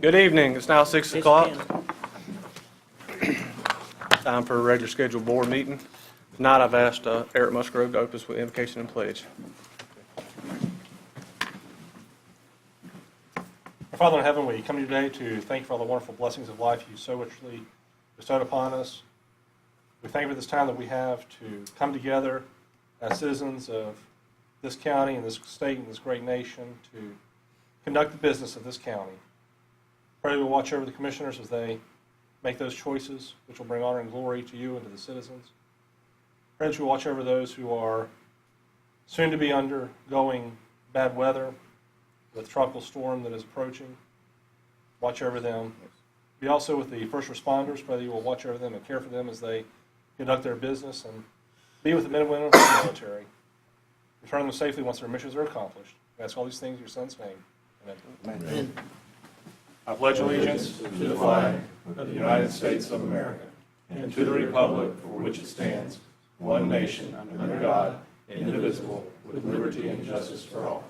Good evening. It's now 6 o'clock. Time for a regular scheduled board meeting. Tonight I've asked Eric Musgrove to open us with invocation and pledge. Our Father in heaven, we come to you today to thank you for all the wonderful blessings of life you so richly bestowed upon us. We thank you for this time that we have to come together as citizens of this county and this state and this great nation to conduct the business of this county. Pray we'll watch over the commissioners as they make those choices, which will bring honor and glory to you and to the citizens. Pray that you watch over those who are soon to be undergoing bad weather with the tropical storm that is approaching. Watch over them. Be also with the first responders. Pray that you will watch over them and care for them as they conduct their business, and be with the men and women of the military. Return them safely once their missions are accomplished. We ask all these things in your Son's name. Amen. Amen. I pledge allegiance to the flag of the United States of America and to the republic for which it stands, one nation, under God, indivisible, with liberty and justice for all.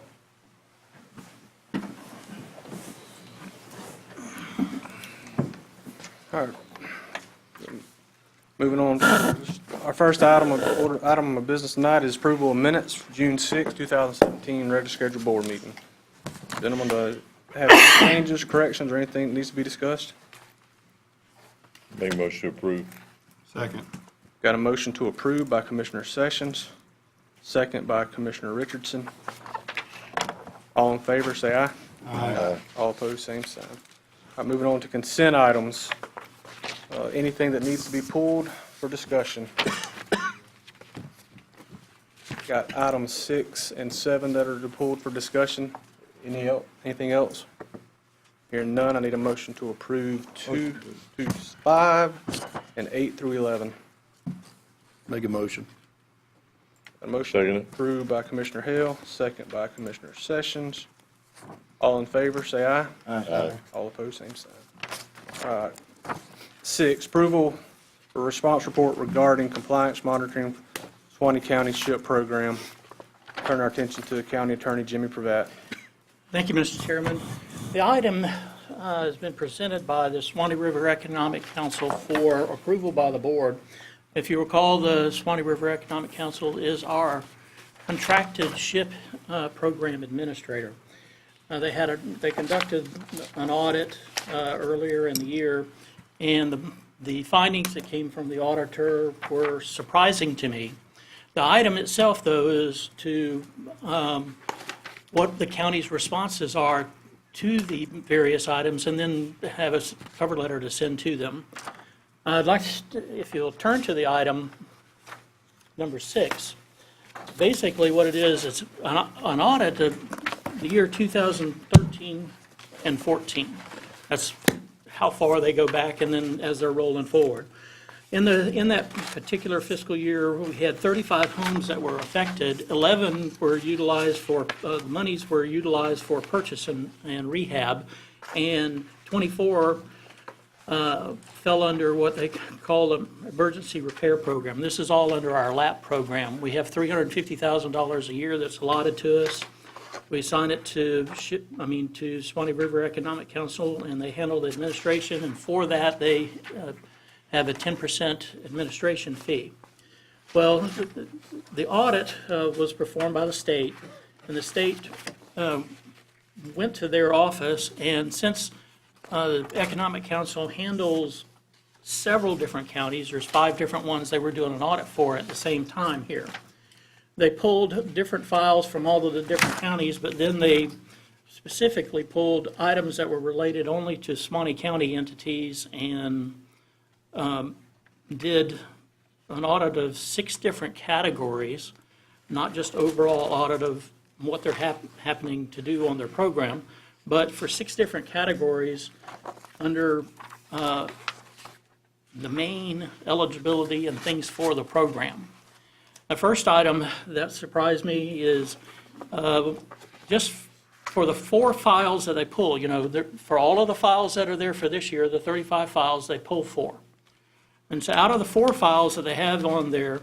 All right. Moving on. Our first item of business tonight is approval of minutes for June 6, 2017, regular scheduled board meeting. Does anyone have any changes, corrections, or anything that needs to be discussed? Make a motion to approve. Second. Got a motion to approve by Commissioner Sessions, second by Commissioner Richardson. All in favor, say aye. Aye. All opposed, same sign. All right, moving on to consent items. Anything that needs to be pulled for discussion? Got items 6 and 7 that are pulled for discussion. Anything else? Hearing none, I need a motion to approve 2 through 5 and 8 through 11. Make a motion. A motion Second. approved by Commissioner Hale, second by Commissioner Sessions. All in favor, say aye. Aye. All opposed, same sign. All right. 6, approval for response report regarding compliance monitoring Suwannee County SHIP program. Turn our attention to the County Attorney Jimmy Pravat. Thank you, Mr. Chairman. The item has been presented by the Suwannee River Economic Council for approval by the board. If you recall, the Suwannee River Economic Council is our contracted SHIP program administrator. They conducted an audit earlier in the year, and the findings that came from the auditor were surprising to me. The item itself, though, is to what the county's responses are to the various items, and then have a cover letter to send to them. I'd like to, if you'll turn to the item number 6. Basically what it is, it's an audit of the year 2013 and 14. That's how far they go back, and then as they're rolling forward. In that particular fiscal year, we had 35 homes that were affected. 11 were utilized for, monies were utilized for purchase and rehab, and 24 fell under what they call an emergency repair program. This is all under our LAP program. We have $350,000 a year that's allotted to us. We assign it to Suwannee River Economic Council, and they handle the administration, and for that they have a 10% administration fee. Well, the audit was performed by the state, and the state went to their office, and since the Economic Council handles several different counties, there's 5 different ones they were doing an audit for at the same time here. They pulled different files from all of the different counties, but then they specifically pulled items that were related only to Suwannee County entities, and did an audit of 6 different categories, not just overall audit of what they're happening to do on their program, but for 6 different categories under the main eligibility and things for the program. The first item that surprised me is just for the 4 files that they pull, for all of the files that are there for this year, the 35 files, they pull 4. And so out of the 4 files that they have on there,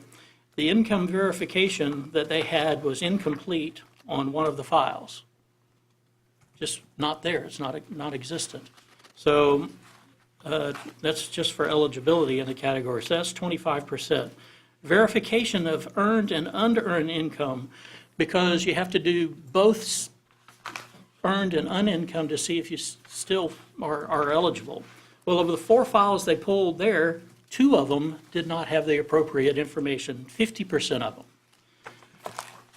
the income verification that they had was incomplete on one of the files. Just not there, it's not existent. So that's just for eligibility in the category. So that's 25%. Verification of earned and unearned income, because you have to do both earned and unincome to see if you still are eligible. Well, of the 4 files they pulled there, 2 of them did not have the appropriate information, 50% of them.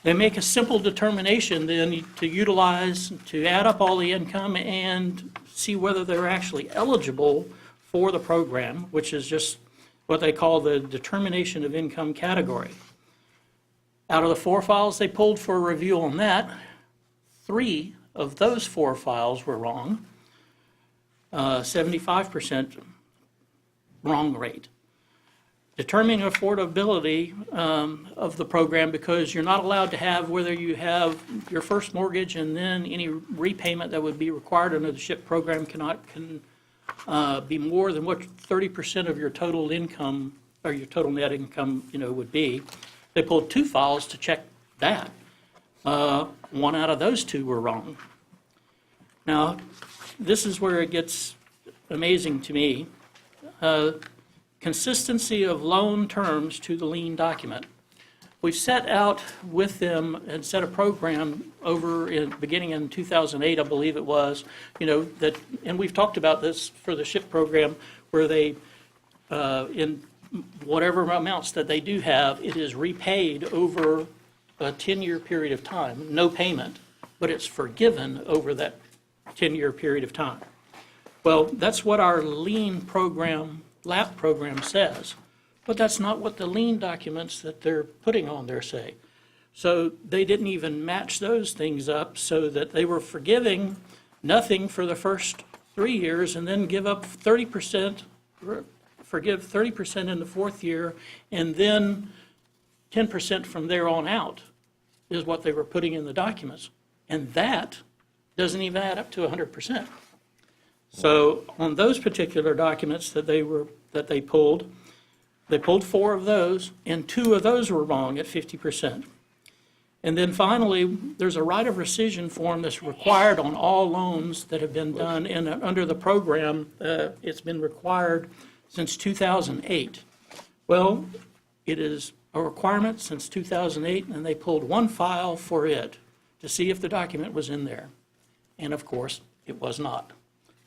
They make a simple determination then to utilize, to add up all the income and see whether they're actually eligible for the program, which is just what they call the determination of income category. Out of the 4 files they pulled for review on that, 3 of those 4 files were wrong, 75% wrong rate. Determining affordability of the program, because you're not allowed to have, whether you have your first mortgage and then any repayment that would be required under the SHIP program can be more than what 30% of your total income or your total net income, would be. They pulled 2 files to check that. 1 out of those 2 were wrong. Now, this is where it gets amazing to me. Consistency of loan terms to the lien document. We've set out with them and set a program beginning in 2008, I believe it was, that, and we've talked about this for the SHIP program, where they, in whatever amounts that they do have, it is repaid over a 10-year period of time, no payment, but it's forgiven over that 10-year period of time. Well, that's what our lien program, LAP program says, but that's not what the lien documents that they're putting on there say. So they didn't even match those things up, so that they were forgiving nothing for the first 3 years and then give up 30%, forgive 30% in the 4th year, and then 10% from there on out is what they were putting in the documents. And that doesn't even add up to 100%. So on those particular documents that they pulled 4 of those, and 2 of those were wrong at 50%. And then finally, there's a right of rescission form that's required on all loans that have been done under the program. It's been required since 2008. Well, it is a requirement since 2008, and they pulled 1 file for it to see if the document was in there. And of course, it was not.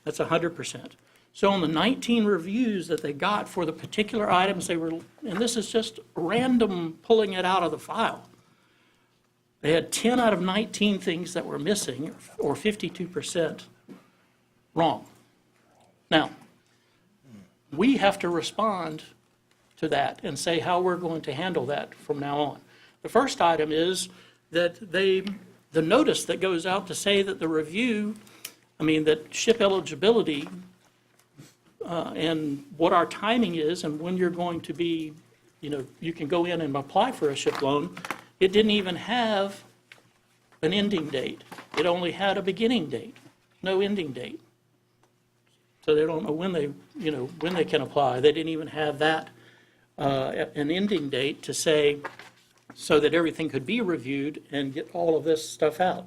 That's 100%. So on the 19 reviews that they got for the particular items they were, and this is just random pulling it out of the file, they had 10 out of 19 things that were missing, or 52% wrong. Now, we have to respond to that and say how we're going to handle that from now on. The first item is that the notice that goes out to say that the review, that SHIP eligibility and what our timing is and when you're going to be, you can go in and apply for a SHIP loan, it didn't even have an ending date. It only had a beginning date, no ending date. So they don't know when they can apply. They didn't even have that, an ending date to say, so that everything could be reviewed and get all of this stuff out.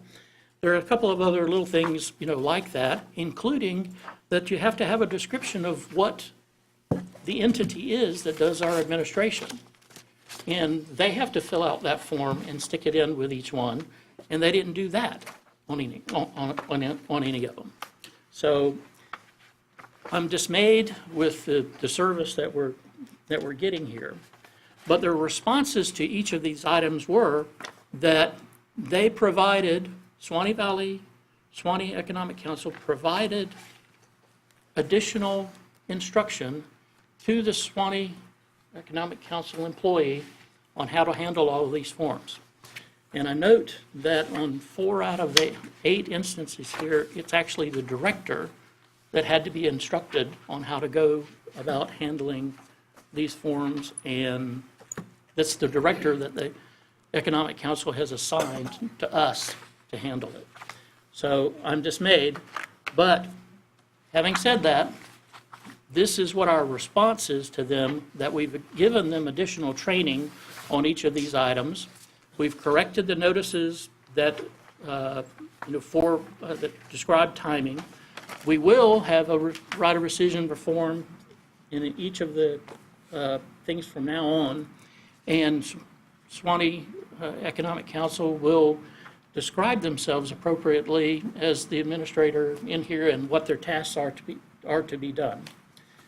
There are a couple of other little things, like that, including that you have to have a description of what the entity is that does our administration. And they have to fill out that form and stick it in with each one, and they didn't do that on any of them. So I'm dismayed with the service that we're getting here. But their responses to each of these items were that they provided, Suwannee Economic Council provided additional instruction to the Suwannee Economic Council employee on how to handle all of these forms. And I note that on 4 out of the 8 instances here, it's actually the director that had to be instructed on how to go about handling these forms, and that's the director that the Economic Council has assigned to us to handle it. So I'm dismayed, but having said that, this is what our response is to them, that we've given them additional training on each of these items. We've corrected the notices that, that describe timing. We will have a right of rescission reform in each of the things from now on, and Suwannee Economic Council will describe themselves appropriately as the administrator in here and what their tasks are to be done.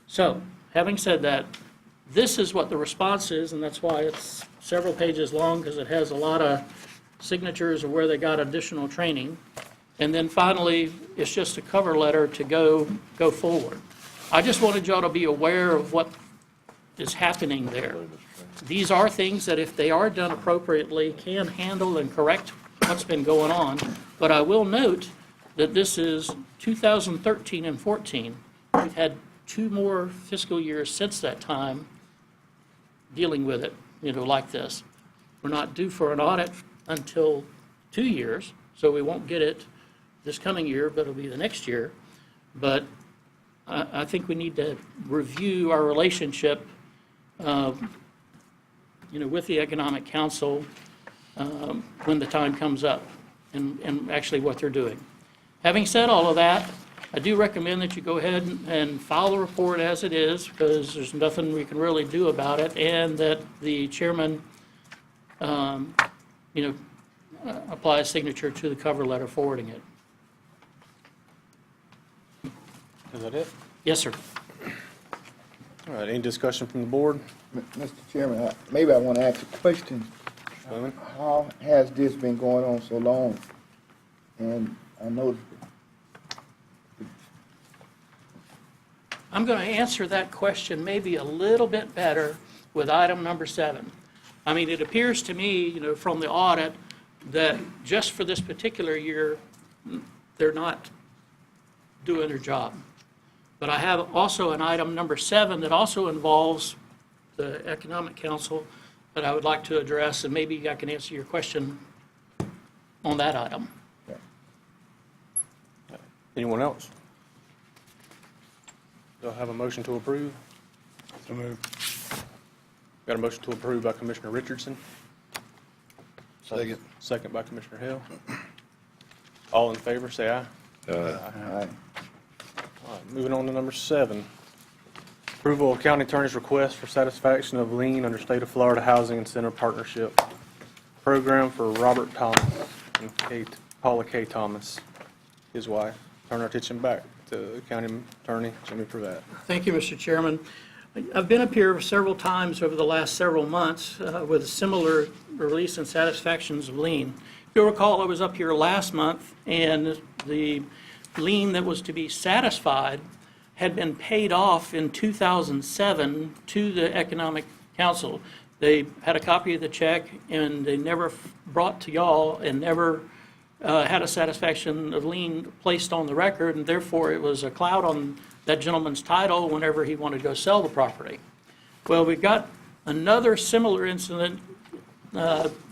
So, having said that, this is what the response is, and that's why it's several pages long, because it has a lot of signatures of where they got additional training. And then finally, it's just a cover letter to go forward. I just wanted y'all to be aware of what is happening there. These are things that, if they are done appropriately, can handle and correct what's been going on. But I will note that this is 2013 and 14. We've had 2 more fiscal years since that time dealing with it, like this. We're not due for an audit until 2 years, so we won't get it this coming year, but it'll be the next year. But I think we need to review our relationship, with the Economic Council when the time comes up, and actually what they're doing. Having said all of that, I do recommend that you go ahead and file the report as it is, because there's nothing we can really do about it, and that the chairman, apply a signature to the cover letter forwarding it. Is that it? Yes, sir. All right, any discussion from the board? Mr. Chairman, maybe I want to ask a question. Fleming? How has this been going on so long? And I know, I'm going to answer that question maybe a little bit better with item number 7. I mean, it appears to me, from the audit, that just for this particular year, they're not doing their job. But I have also an item number 7 that also involves the Economic Council that I would like to address, and maybe I can answer your question on that item. Anyone else? Do I have a motion to approve? So moved. Got a motion to approve by Commissioner Richardson, Second. second by Commissioner Hill. All in favor, say aye. all right, All right, moving on to number 7. Approval of county attorney's request for satisfaction of lien under State of Florida Housing Incentive Partnership Program for Robert Thomas and Paula K. Thomas, his wife. Turn our attention back to County Attorney Jimmy Pravat. Thank you, Mr. Chairman. I've been up here several times over the last several months with a similar release and satisfactions of lien. If you'll recall, I was up here last month, and the lien that was to be satisfied had been paid off in 2007 to the Economic Council. They had a copy of the check, and they never brought to y'all and never had a satisfaction of lien placed on the record, and therefore it was a cloud on that gentleman's title whenever he wanted to go sell the property. Well, we got another similar incident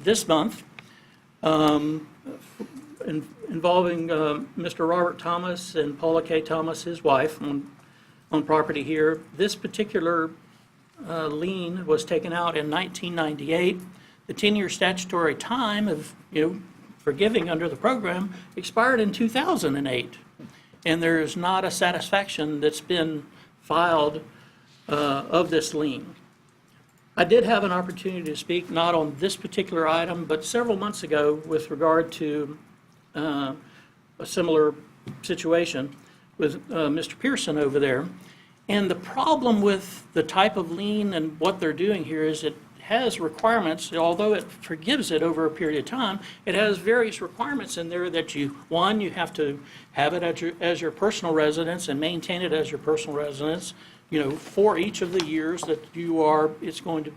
this month involving Mr. Robert Thomas and Paula K. Thomas, his wife, on property here. This particular lien was taken out in 1998. The 10-year statutory time of, forgiving under the program expired in 2008. And there's not a satisfaction that's been filed of this lien. I did have an opportunity to speak, not on this particular item, but several months ago with regard to a similar situation with Mr. Pearson over there. And the problem with the type of lien and what they're doing here is it has requirements, although it forgives it over a period of time, it has various requirements in there that you have to have it as your personal residence and maintain it as your personal residence, for each of the years that it's going to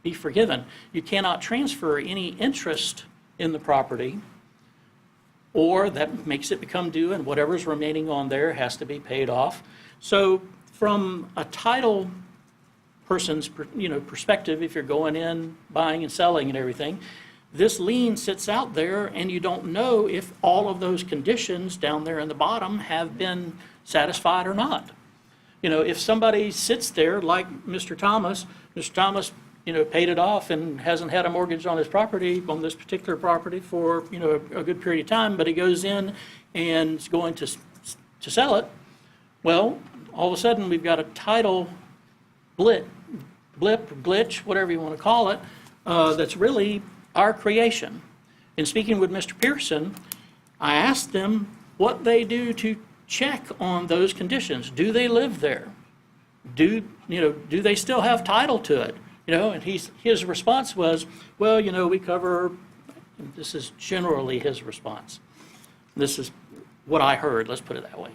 be forgiven. You cannot transfer any interest in the property, or that makes it become due, and whatever's remaining on there has to be paid off. So from a title person's perspective, if you're going in, buying and selling and everything, this lien sits out there, and you don't know if all of those conditions down there in the bottom have been satisfied or not. If somebody sits there like Mr. Thomas, paid it off and hasn't had a mortgage on his property, on this particular property for, a good period of time, but he goes in and is going to to sell it. Well, all of a sudden, we've got a title blip, glitch, whatever you want to call it, that's really our creation. In speaking with Mr. Pearson, I asked them what they do to check on those conditions. Do they live there? Do they still have title to it? And his response was, well, we cover, this is generally his response. This is what I heard, let's put it that way.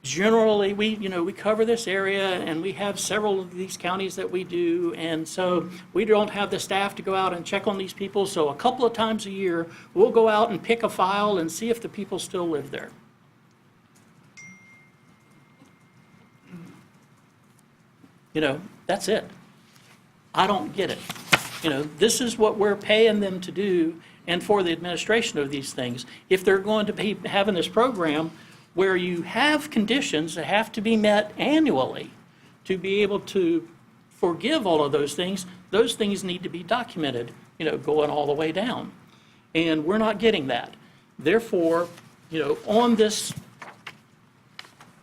Generally, we cover this area, and we have several of these counties that we do, and so we don't have the staff to go out and check on these people, so a couple of times a year, we'll go out and pick a file and see if the people still live there. That's it. I don't get it. This is what we're paying them to do, and for the administration of these things. If they're going to be having this program where you have conditions that have to be met annually to be able to forgive all of those things need to be documented, going all the way down. And we're not getting that. Therefore, on this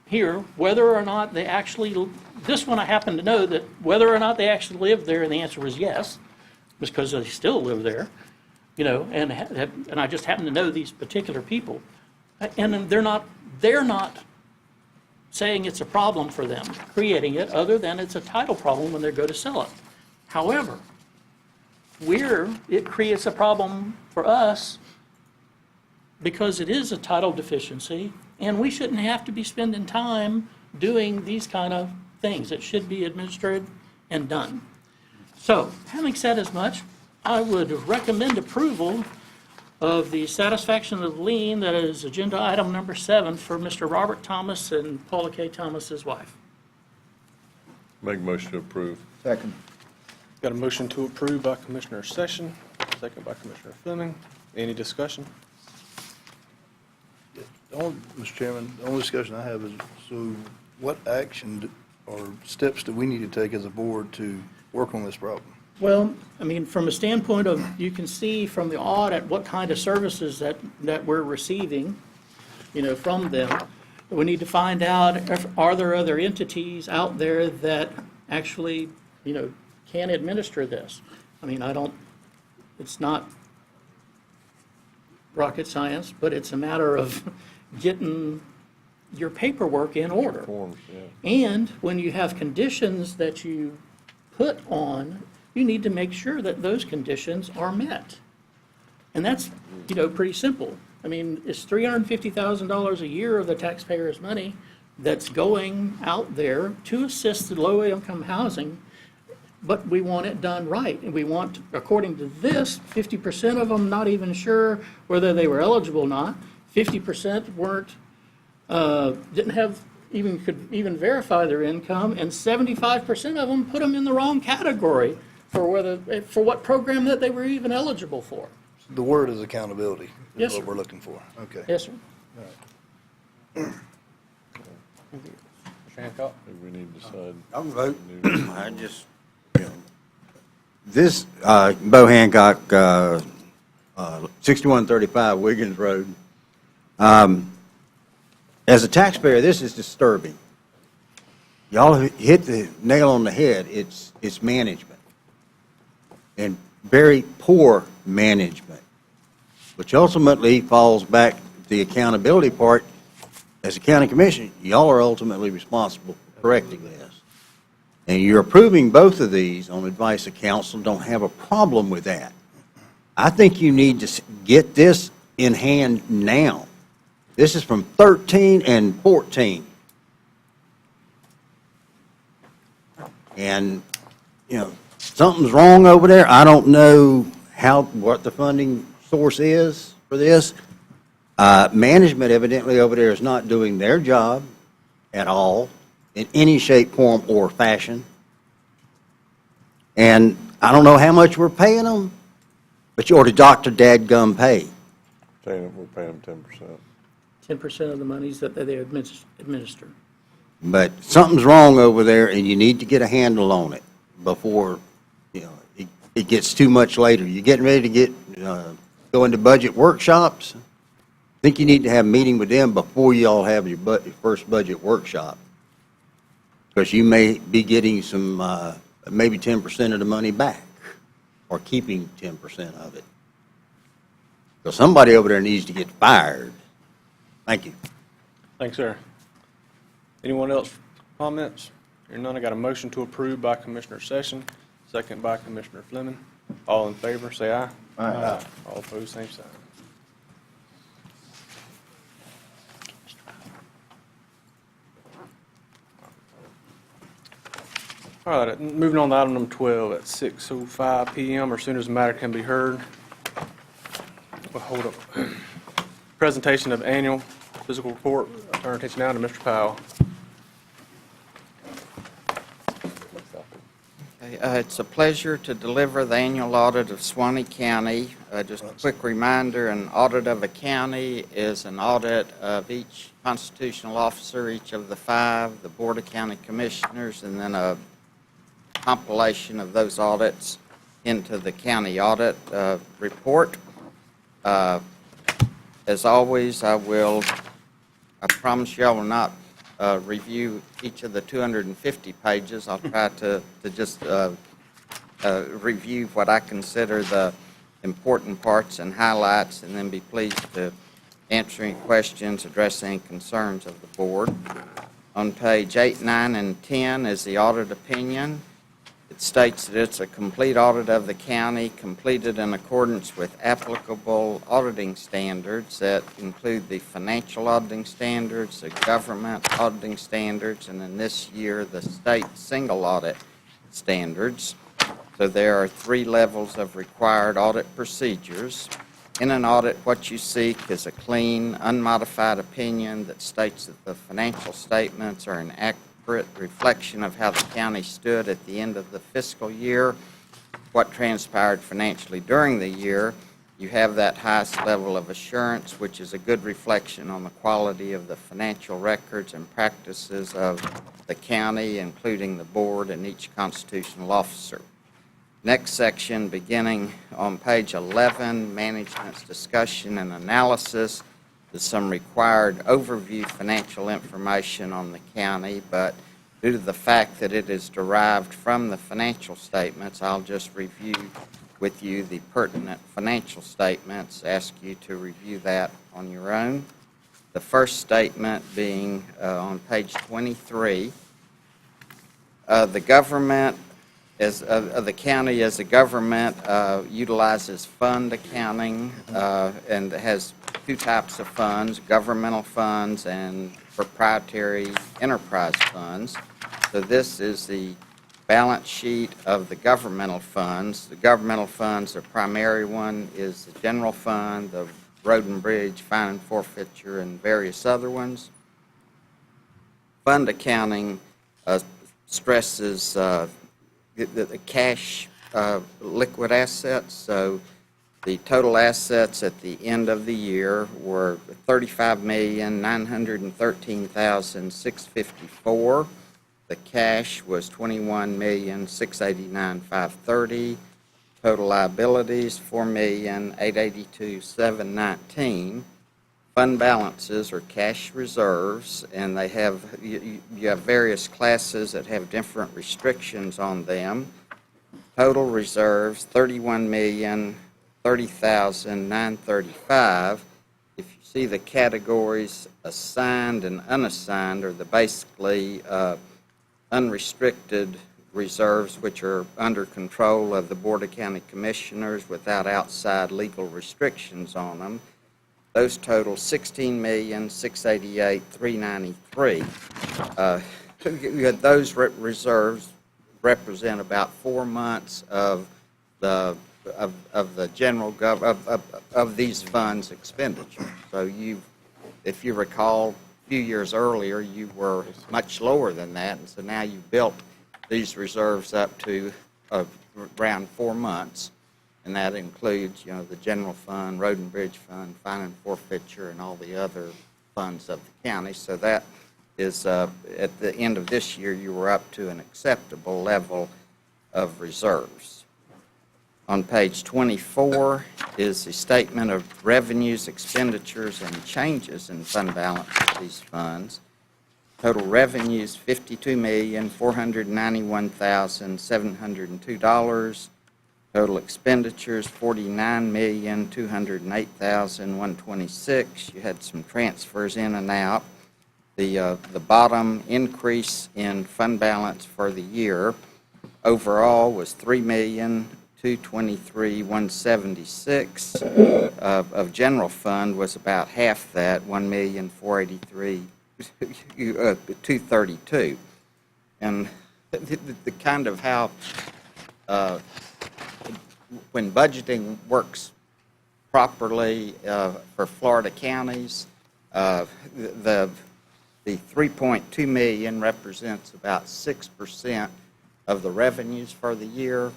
here, whether or not they actually, this one I happen to know that whether or not they actually live there, and the answer was yes, because they still live there, and I just happen to know these particular people. And they're not saying it's a problem for them creating it, other than it's a title problem when they go to sell it. However, it creates a problem for us because it is a title deficiency, and we shouldn't have to be spending time doing these kind of things. It should be administered and done. So, having said as much, I would recommend approval of the satisfaction of the lien that is agenda item number 7 for Mr. Robert Thomas and Paula K. Thomas's wife. Make a motion to approve. Second. Got a motion to approve by Commissioner Session, second by Commissioner Fleming. Any discussion? Mr. Chairman, the only discussion I have is, so what action or steps do we need to take as a board to work on this problem? Well, from a standpoint of, you can see from the audit what kind of services that we're receiving, from them. We need to find out, are there other entities out there that actually, can administer this? It's not rocket science, but it's a matter of getting your paperwork in order. Forms, yeah. And when you have conditions that you put on, you need to make sure that those conditions are met. And that's, pretty simple. It's $350,000 a year of the taxpayers' money that's going out there to assist the low-income housing, but we want it done right. And we want, according to this, 50% of them not even sure whether they were eligible or not. 50% weren't, didn't have, could even verify their income, and 75% of them put them in the wrong category for what program that they were even eligible for. The word is accountability, Yes, is sir. what we're looking for. Okay. Yes, sir. Mr. Hancock? I think we need to decide. I'll vote. I just, this, Bo Hancock, 6135 Wiggins Road. As a taxpayer, this is disturbing. Y'all hit the nail on the head. It's management. And very poor management, which ultimately falls back to the accountability part. As a county commission, y'all are ultimately responsible for correcting this. And you're approving both of these on advice of council, don't have a problem with that. I think you need to get this in hand now. This is from 13 and 14. And, something's wrong over there. I don't know what the funding source is for this. Management evidently over there is not doing their job at all in any shape, form, or fashion. And I don't know how much we're paying them, but you ought to Dr. Dadgum pay. We're paying them 10%. 10% of the monies that they administer. But something's wrong over there, and you need to get a handle on it before, it gets too much later. You're getting ready to go into budget workshops. think you need to have a meeting with them before you all have your first budget workshop. Because you may be getting some, maybe 10% of the money back, or keeping 10% of it. So somebody over there needs to get fired. Thank you. Thanks, sir. Anyone else comments? Hearing none, I got a motion to approve by Commissioner Session, second by Commissioner Fleming. All in favor, say aye. Aye. All opposed, same sign. All right, moving on to item number 12 at 6:05 PM, or soon as the matter can be heard. Well, hold up. Presentation of annual physical report. I turn attention now to Mr. Powell. It's a pleasure to deliver the annual audit of Suwannee County. Just a quick reminder, an audit of a county is an audit of each constitutional officer, each of the 5, the Board of County Commissioners, and then a compilation of those audits into the county audit report. As always, I promise you I will not review each of the 250 pages. I'll try to just review what I consider the important parts and highlights, and then be pleased to answer any questions, address any concerns of the board. On page 8, 9, and 10 is the audit opinion. It states that it's a complete audit of the county, completed in accordance with applicable auditing standards that include the financial auditing standards, the government auditing standards, and in this year, the state single audit standards. So there are 3 levels of required audit procedures. In an audit, what you seek is a clean, unmodified opinion that states that the financial statements are an accurate reflection of how the county stood at the end of the fiscal year, what transpired financially during the year. You have that highest level of assurance, which is a good reflection on the quality of the financial records and practices of the county, including the board and each constitutional officer. Next section, beginning on page 11, management's discussion and analysis. There's some required overview financial information on the county, but due to the fact that it is derived from the financial statements, I'll just review with you the pertinent financial statements, ask you to review that on your own. The first statement being on page 23, the government the county as a government utilizes fund accounting and has 2 types of funds, governmental funds and proprietary enterprise funds. So this is the balance sheet of the governmental funds. The governmental funds, the primary one is the general fund, the road and bridge, fine and forfeiture, and various other ones. Fund accounting stresses the cash liquid assets. So the total assets at the end of the year were $35,913,654. The cash was $21,689,530. Total liabilities $4,882,719. Fund balances are cash reserves, and they have you have various classes that have different restrictions on them. Total reserves $31,030,935. If you see the categories assigned and unassigned, are the basically unrestricted reserves, which are under control of the Board of County Commissioners without outside legal restrictions on them. Those total $16,688,393. Those reserves represent about 4 months of the general of these funds expenditure. So if you recall, a few years earlier, you were much lower than that, and so now you've built these reserves up to around 4 months. And that includes, the general fund, road and bridge fund, fine and forfeiture, and all the other funds of the county. So that is, at the end of this year, you were up to an acceptable level of reserves. On page 24 is the statement of revenues, expenditures, and changes in fund balance of these funds. Total revenues, $52,491,702. Total expenditures, $49,208,126. You had some transfers in and out. The bottom increase in fund balance for the year overall was $3,223,176. Of general fund was about half that, $1,483,232. And the kind of how when budgeting works properly for Florida counties, the 3.2 million represents about 6% of the revenues for the year.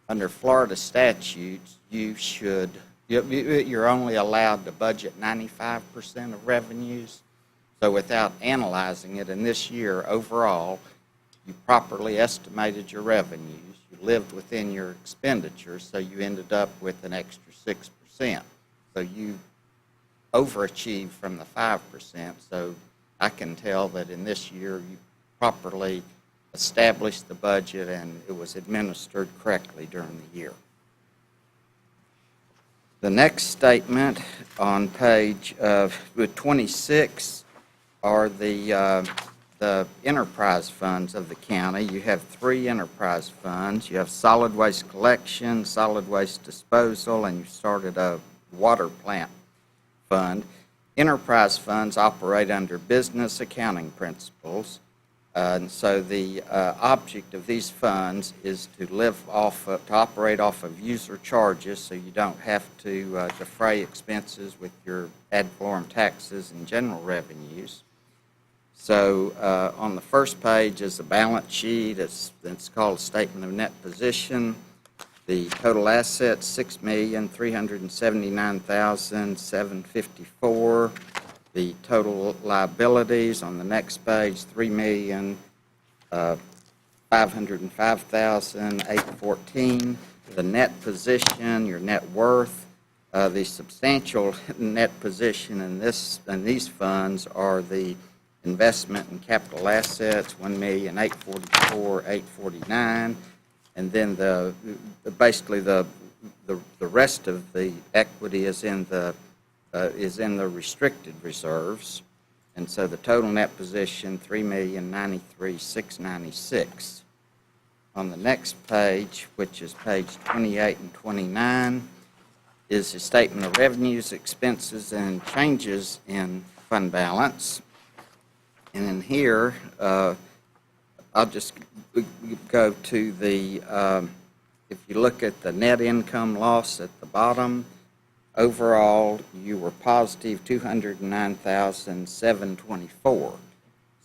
Under Florida statutes, you're only allowed to budget 95% of revenues. So without analyzing it, in this year overall, you properly estimated your revenues, you lived within your expenditures, so you ended up with an extra 6%. So you overachieved from the 5%. So I can tell that in this year you properly established the budget and it was administered correctly during the year. The next statement on page 26 are the enterprise funds of the county. You have 3 enterprise funds. You have solid waste collection, solid waste disposal, and you started a water plant fund. Enterprise funds operate under business accounting principles. And so the object of these funds is to operate off of user charges, so you don't have to defray expenses with your ad valorem taxes and general revenues. So on the first page is a balance sheet. It's called a statement of net position. The total assets, $6,379,754. The total liabilities on the next page, $3,505,814. The net position, your net worth. The substantial net position in these funds are the investment in capital assets, $1,844,849, and then basically the rest of the equity is in the restricted reserves, and so the total net position $3,093,696. On the next page, which is page 28 and 29, is a statement of revenues, expenses, and changes in fund balance. And in here, I'll just go to if you look at the net income loss at the bottom, overall you were positive $209,724.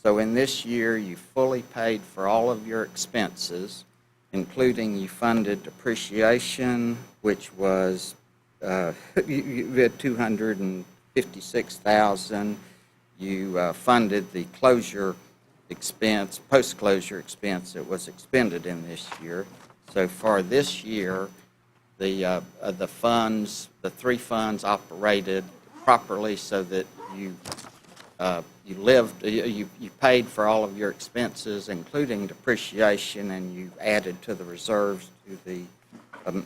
So in this year, you fully paid for all of your expenses, including you funded depreciation, which was you had $256,000. You funded the closure expense, post-closure expense that was expended in this year. So for this year, the funds, the 3 funds operated properly so that you paid for all of your expenses, including depreciation, and you added to the reserves to the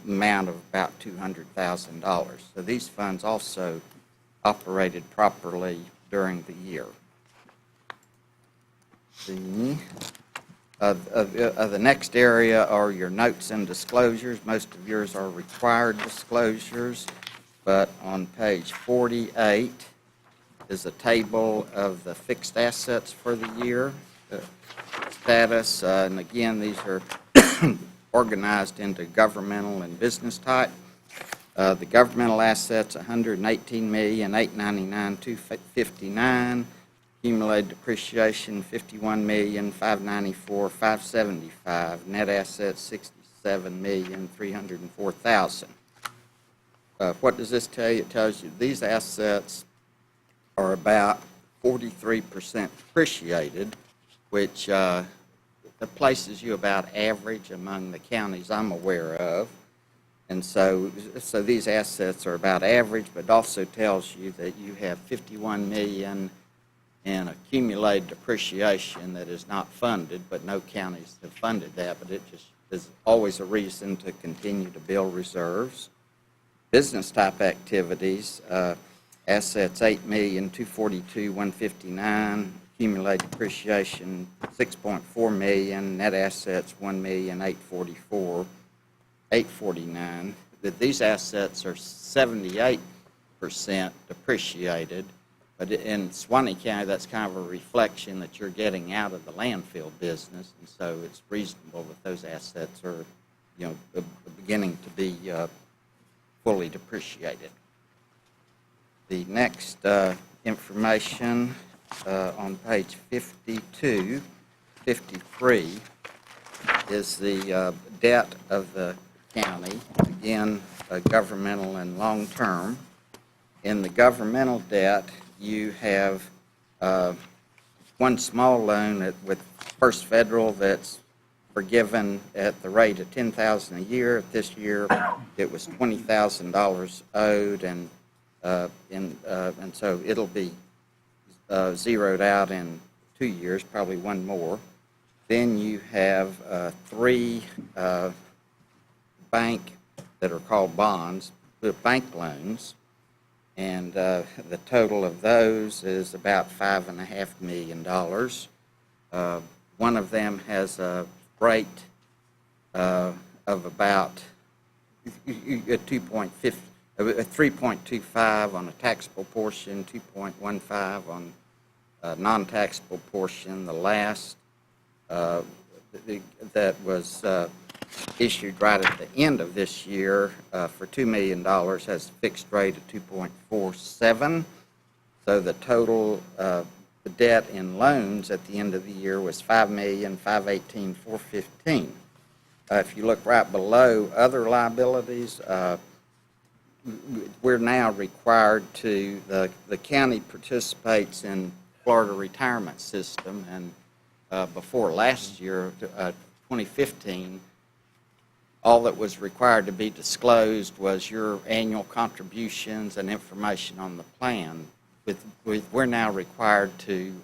amount of about $200,000. So these funds also operated properly during the year. The next area are your notes and disclosures. Most of yours are required disclosures, but on page 48 is a table of the fixed assets for the year, status, and again, these are organized into governmental and business type. The governmental assets, $118,899,259. Accumulated depreciation, $51,594,575. Net assets, $67,304,000. What does this tell you? It tells you these assets are about 43% depreciated, which places you about average among the counties I'm aware of. And so these assets are about average, but it also tells you that you have 51 million in accumulated depreciation that is not funded, but no counties have funded that, but it just is always a reason to continue to build reserves. Business type activities, assets 8,242,159, accumulated depreciation 6.4 million, net assets 1,844,849. That these assets are 78% depreciated, but in Suwannee County, that's kind of a reflection that you're getting out of the landfill business, and so it's reasonable that those assets are, beginning to be fully depreciated. The next information on page 52, 53 is the debt of the county, again, governmental and long-term. In the governmental debt, you have one small loan with First Federal that's forgiven at the rate of $10,000 a year. This year, it was $20,000 owed, and so it'll be zeroed out in 2 years, probably one more. Then you have 3 bank that are called bonds, bank loans, and the total of those is about $5.5 million. One of them has a rate of about 3.25 on a taxable portion, 2.15 on a non-taxable portion. The last that was issued right at the end of this year for $2 million has a fixed rate of 2.47. So the total the debt in loans at the end of the year was $5,518,415. If you look right below other liabilities, we're now required to, the county participates in Florida retirement system, and before last year, 2015, all that was required to be disclosed was your annual contributions and information on the plan. We're now required to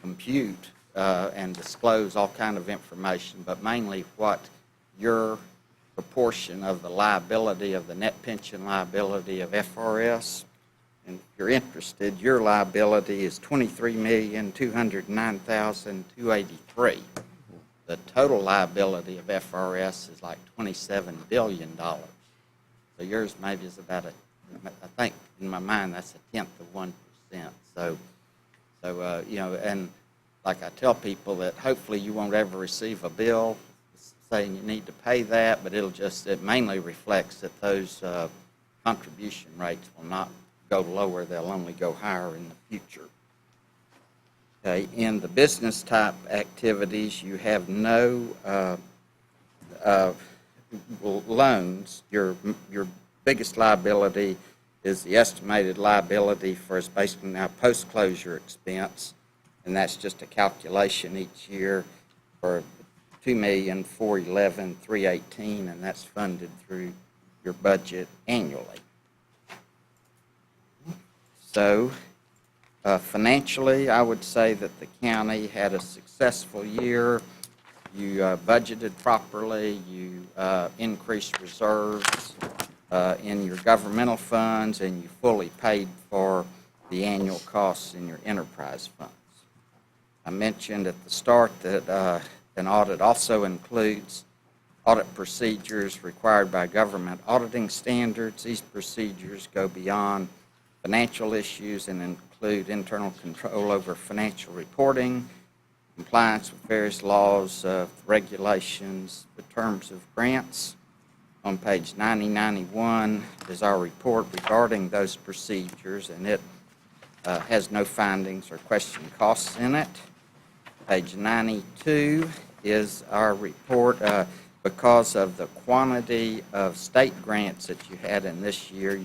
compute and disclose all kind of information, but mainly what your proportion of the liability of the net pension liability of FRS. And if you're interested, your liability is $23,209,283. The total liability of FRS is like $27 billion. So yours maybe is about I think in my mind that's 1/10 of 1%. So and like I tell people that hopefully you won't ever receive a bill saying you need to pay that, but it mainly reflects that those contribution rates will not go lower, they'll only go higher in the future. Okay, in the business type activities, you have no loans. Your biggest liability is the estimated liability for it's basically now post-closure expense, and that's just a calculation each year for $2,411,318, and that's funded through your budget annually. So financially, I would say that the county had a successful year. You budgeted properly, you increased reserves in your governmental funds, and you fully paid for the annual costs in your enterprise funds. I mentioned at the start that an audit also includes audit procedures required by government auditing standards. These procedures go beyond financial issues and include internal control over financial reporting, compliance with various laws, regulations, the terms of grants. On page 9091 is our report regarding those procedures, and it has no findings or question costs in it. Page 92 is our report. Because of the quantity of state grants that you had in this year,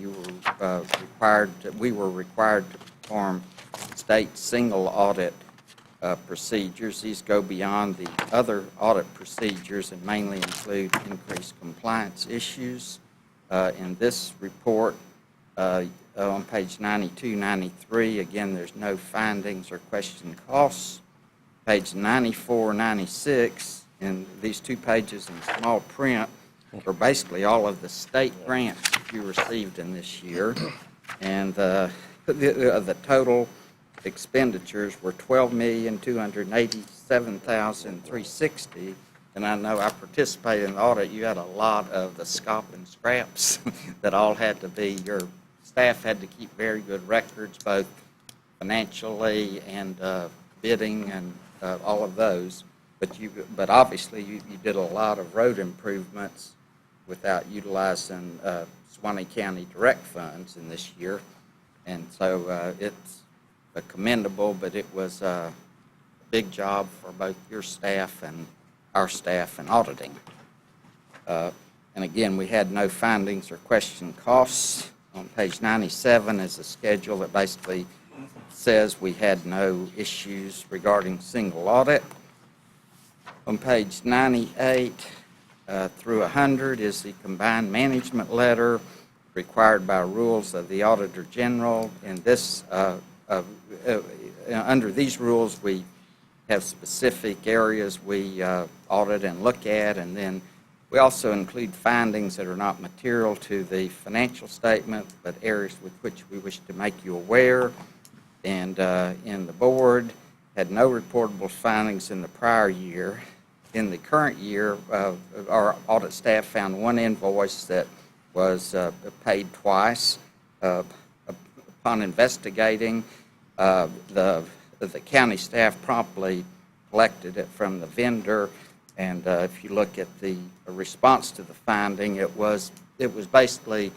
we were required to perform state single audit procedures. These go beyond the other audit procedures and mainly include increased compliance issues. In this report, on page 92, 93, again, there's no findings or question costs. Page 94, 96, and these 2 pages in small print are basically all of the state grants that you received in this year. And the total expenditures were $12,287,360. And I know I participated in the audit. You had a lot of the scop and scraps that all had to be, your staff had to keep very good records, both financially and bidding and all of those. But obviously you did a lot of road improvements without utilizing Suwannee County direct funds in this year. And so it's commendable, but it was a big job for both your staff and our staff in auditing. And again, we had no findings or question costs. On page 97 is a schedule that basically says we had no issues regarding single audit. On page 98 through 100 is the combined management letter required by rules of the Auditor General. In this, under these rules, we have specific areas we audit and look at, and then we also include findings that are not material to the financial statement, but areas with which we wish to make you aware. And in the board, had no reportable findings in the prior year. In the current year, our audit staff found 1 invoice that was paid twice. Upon investigating, the county staff promptly collected it from the vendor, and if you look at the response to the finding, it was basically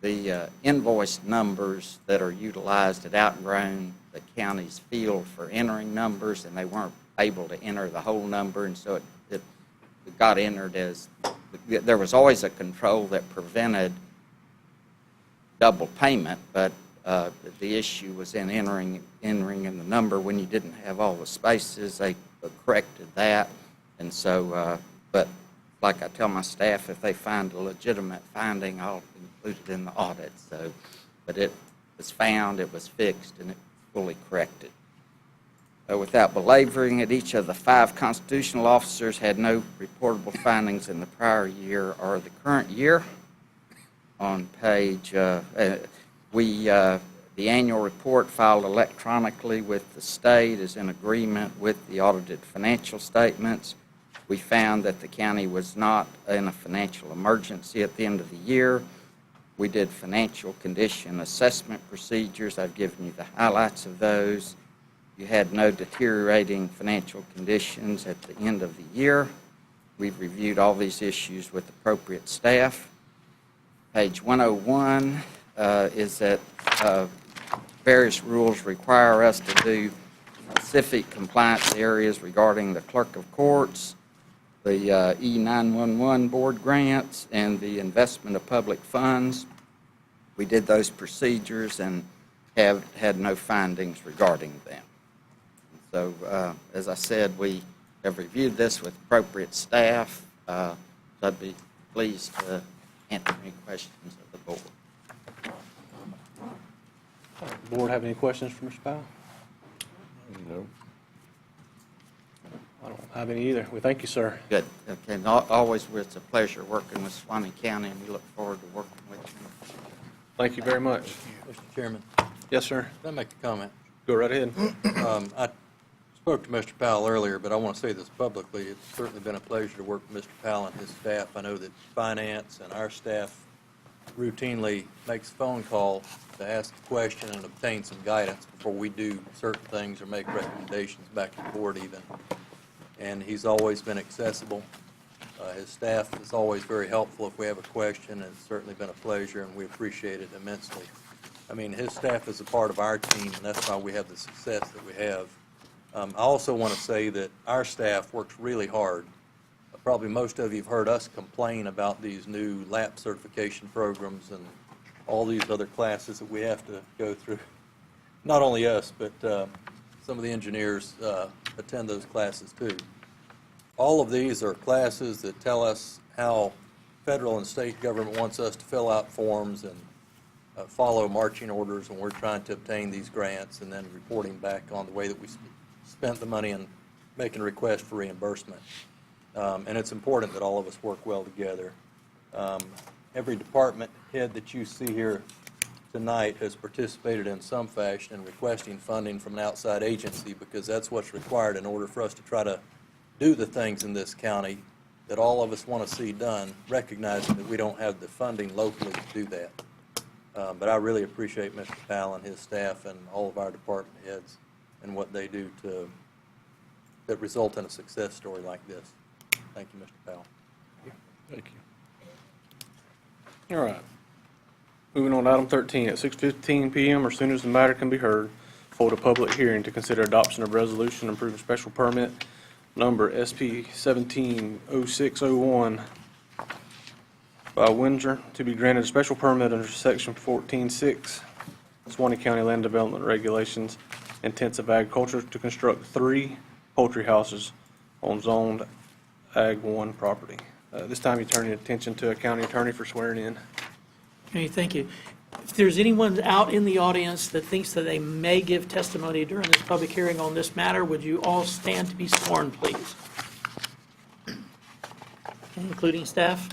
the invoice numbers that are utilized had outgrown the county's field for entering numbers, and they weren't able to enter the whole number, and so it got entered as, there was always a control that prevented double payment, but the issue was in entering in the number when you didn't have all the spaces. They corrected that, and so, but like I tell my staff, if they find a legitimate finding, I'll include it in the audit. So, but it was found, it was fixed, and it was fully corrected. Without belaboring it, each of the 5 constitutional officers had no reportable findings in the prior year or the current year. On page, the annual report filed electronically with the state is in agreement with the audited financial statements. We found that the county was not in a financial emergency at the end of the year. We did financial condition assessment procedures. I've given you the highlights of those. You had no deteriorating financial conditions at the end of the year. We've reviewed all these issues with appropriate staff. Page 101 is that various rules require us to do specific compliance areas regarding the clerk of courts, the E911 board grants, and the investment of public funds. We did those procedures and have had no findings regarding them. So, as I said, we have reviewed this with appropriate staff. So I'd be pleased to answer any questions of the board. Board have any questions for Mr. Powell? No. I don't have any either. We thank you, sir. Good. Okay. And always, it's a pleasure working with Suwannee County, and we look forward to working with you. Thank you very much. Mr. Chairman, Yes, sir. can I make a comment? Go right ahead. I spoke to Mr. Powell earlier, but I want to say this publicly. It's certainly been a pleasure to work with Mr. Powell and his staff. I know that finance and our staff routinely makes a phone call to ask a question and obtain some guidance before we do certain things or make recommendations back to the board even. And he's always been accessible. His staff is always very helpful if we have a question, and it's certainly been a pleasure, and we appreciate it immensely. I mean, his staff is a part of our team, and that's why we have the success that we have. I also want to say that our staff works really hard. Probably most of you have heard us complain about these new lap certification programs and all these other classes that we have to go through. Not only us, but some of the engineers attend those classes too. All of these are classes that tell us how federal and state government wants us to fill out forms and follow marching orders when we're trying to obtain these grants, and then reporting back on the way that we spent the money and making a request for reimbursement. And it's important that all of us work well together. Every department head that you see here tonight has participated in some fashion in requesting funding from an outside agency, because that's what's required in order for us to try to do the things in this county that all of us want to see done, recognizing that we don't have the funding locally to do that. But I really appreciate Mr. Powell and his staff and all of our department heads and what they do that result in a success story like this. Thank you, Mr. Powell. Thank you. All right. Moving on to item 13, at 6:15 PM or soon as the matter can be heard, hold a public hearing to consider adoption of resolution approving special permit number SP 170601 by Windsor to be granted a special permit under section 14.6 Suwannee County Land Development Regulations, intensive agriculture, to construct 3 poultry houses on zoned Ag 1 property. This time you turn your attention to a county attorney for swearing in. Okay, thank you. If there's anyone out in the audience that thinks that they may give testimony during this public hearing on this matter, would you all stand to be sworn, please? Okay, including staff?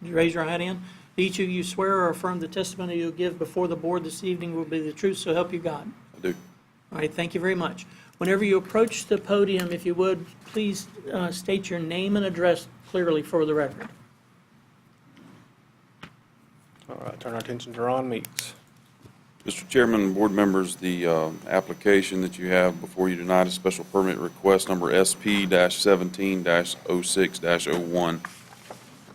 Would you raise your right hand? Do each of you swear or affirm the testimony you'll give before the board this evening will be the truth, so help you God? I do. All right, thank you very much. Whenever you approach the podium, if you would, please state your name and address clearly for the record. All right, turn our attention to Ron Meeks. Mr. Chairman, board members, the application that you have before you tonight is special permit request number SP-17-06-01.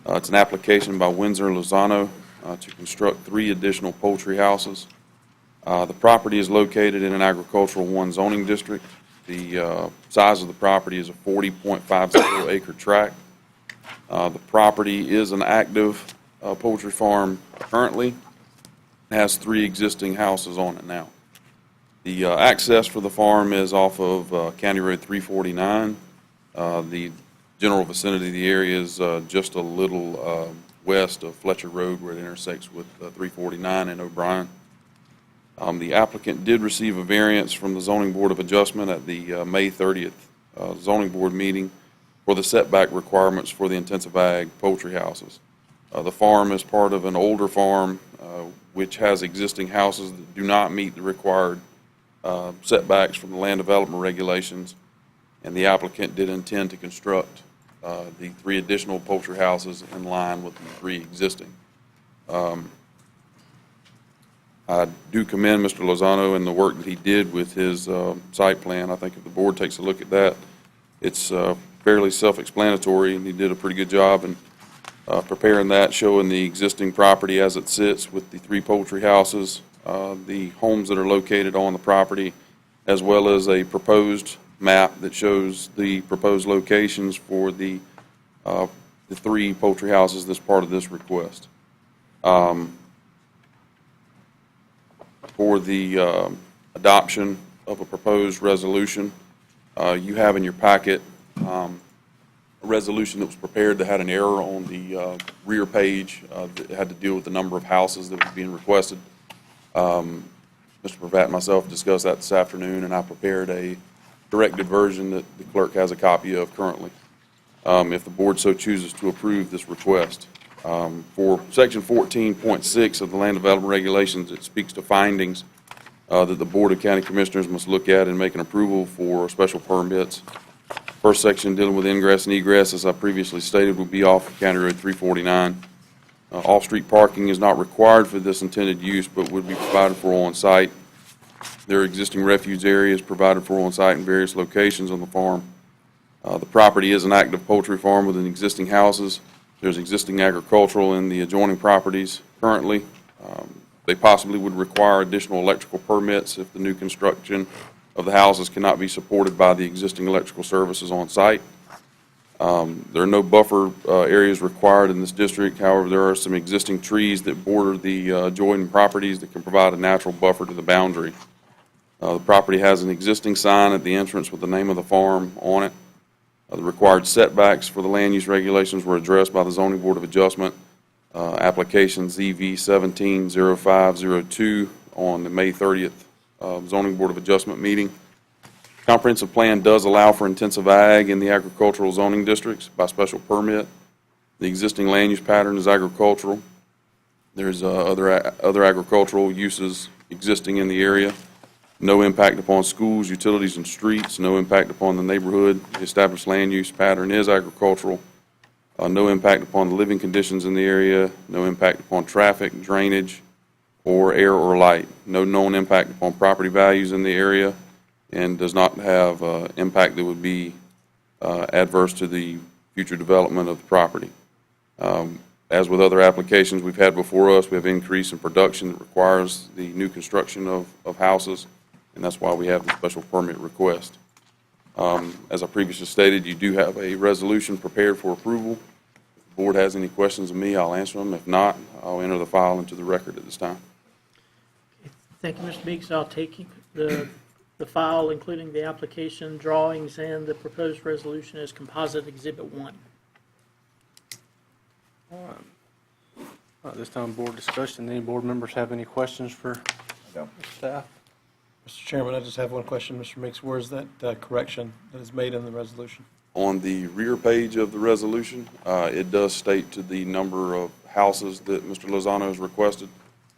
It's an application by Windsor Lozano to construct 3 additional poultry houses. The property is located in an agricultural 1 zoning district. The size of the property is a 40.50 acre tract. The property is an active poultry farm currently. It has 3 existing houses on it now. The access for the farm is off of County Road 349. The general vicinity of the area is just a little west of Fletcher Road, where it intersects with 349 and O'Brien. The applicant did receive a variance from the Zoning Board of Adjustment at the May 30th Zoning Board meeting for the setback requirements for the intensive ag poultry houses. The farm is part of an older farm which has existing houses that do not meet the required setbacks from the land development regulations, and the applicant did intend to construct the 3 additional poultry houses in line with the 3 existing. I do commend Mr. Lozano and the work that he did with his site plan. I think if the board takes a look at that, it's fairly self-explanatory, and he did a pretty good job in preparing that, showing the existing property as it sits with the 3 poultry houses, the homes that are located on the property, as well as a proposed map that shows the proposed locations for the 3 poultry houses that's part of this request. For the adoption of a proposed resolution, you have in your packet a resolution that was prepared that had an error on the rear page that had to deal with the number of houses that was being requested. Mr. Pravat and myself discussed that this afternoon, and I prepared a corrected version that the clerk has a copy of currently, if the board so chooses to approve this request. For section 14.6 of the Land Development Regulations, it speaks to findings that the Board of County Commissioners must look at in making approval for special permits. First section dealing with ingress and egress, as I previously stated, will be off of County Road 349. Off-street parking is not required for this intended use, but would be provided for on-site. There are existing refuge areas provided for on-site in various locations on the farm. The property is an active poultry farm with existing houses. There's existing agricultural in the adjoining properties currently. They possibly would require additional electrical permits if the new construction of the houses cannot be supported by the existing electrical services on site. There are no buffer areas required in this district. However, there are some existing trees that border the adjoining properties that can provide a natural buffer to the boundary. The property has an existing sign at the entrance with the name of the farm on it. The required setbacks for the land use regulations were addressed by the Zoning Board of Adjustment, application ZV 170502 on the May 30th Zoning Board of Adjustment meeting. Comprehensive plan does allow for intensive ag in the agricultural zoning districts by special permit. The existing land use pattern is agricultural. There's other agricultural uses existing in the area. No impact upon schools, utilities, and streets. No impact upon the neighborhood. The established land use pattern is agricultural. No impact upon the living conditions in the area. No impact upon traffic, drainage, or air or light. No known impact upon property values in the area, and does not have impact that would be adverse to the future development of the property. As with other applications we've had before us, we have increase in production that requires the new construction of houses, and that's why we have the special permit request. As I previously stated, you do have a resolution prepared for approval. If the board has any questions of me, I'll answer them. If not, I'll enter the file into the record at this time. Thank you, Mr. Meeks. I'll take the file, including the application, drawings, and the proposed resolution as composite Exhibit 1. At this time, board discussion. Any board members have any questions for staff? Mr. Chairman, I just have one question, Mr. Meeks. Where's that correction that is made in the resolution? On the rear page of the resolution, it does state to the number of houses that Mr. Lozano has requested.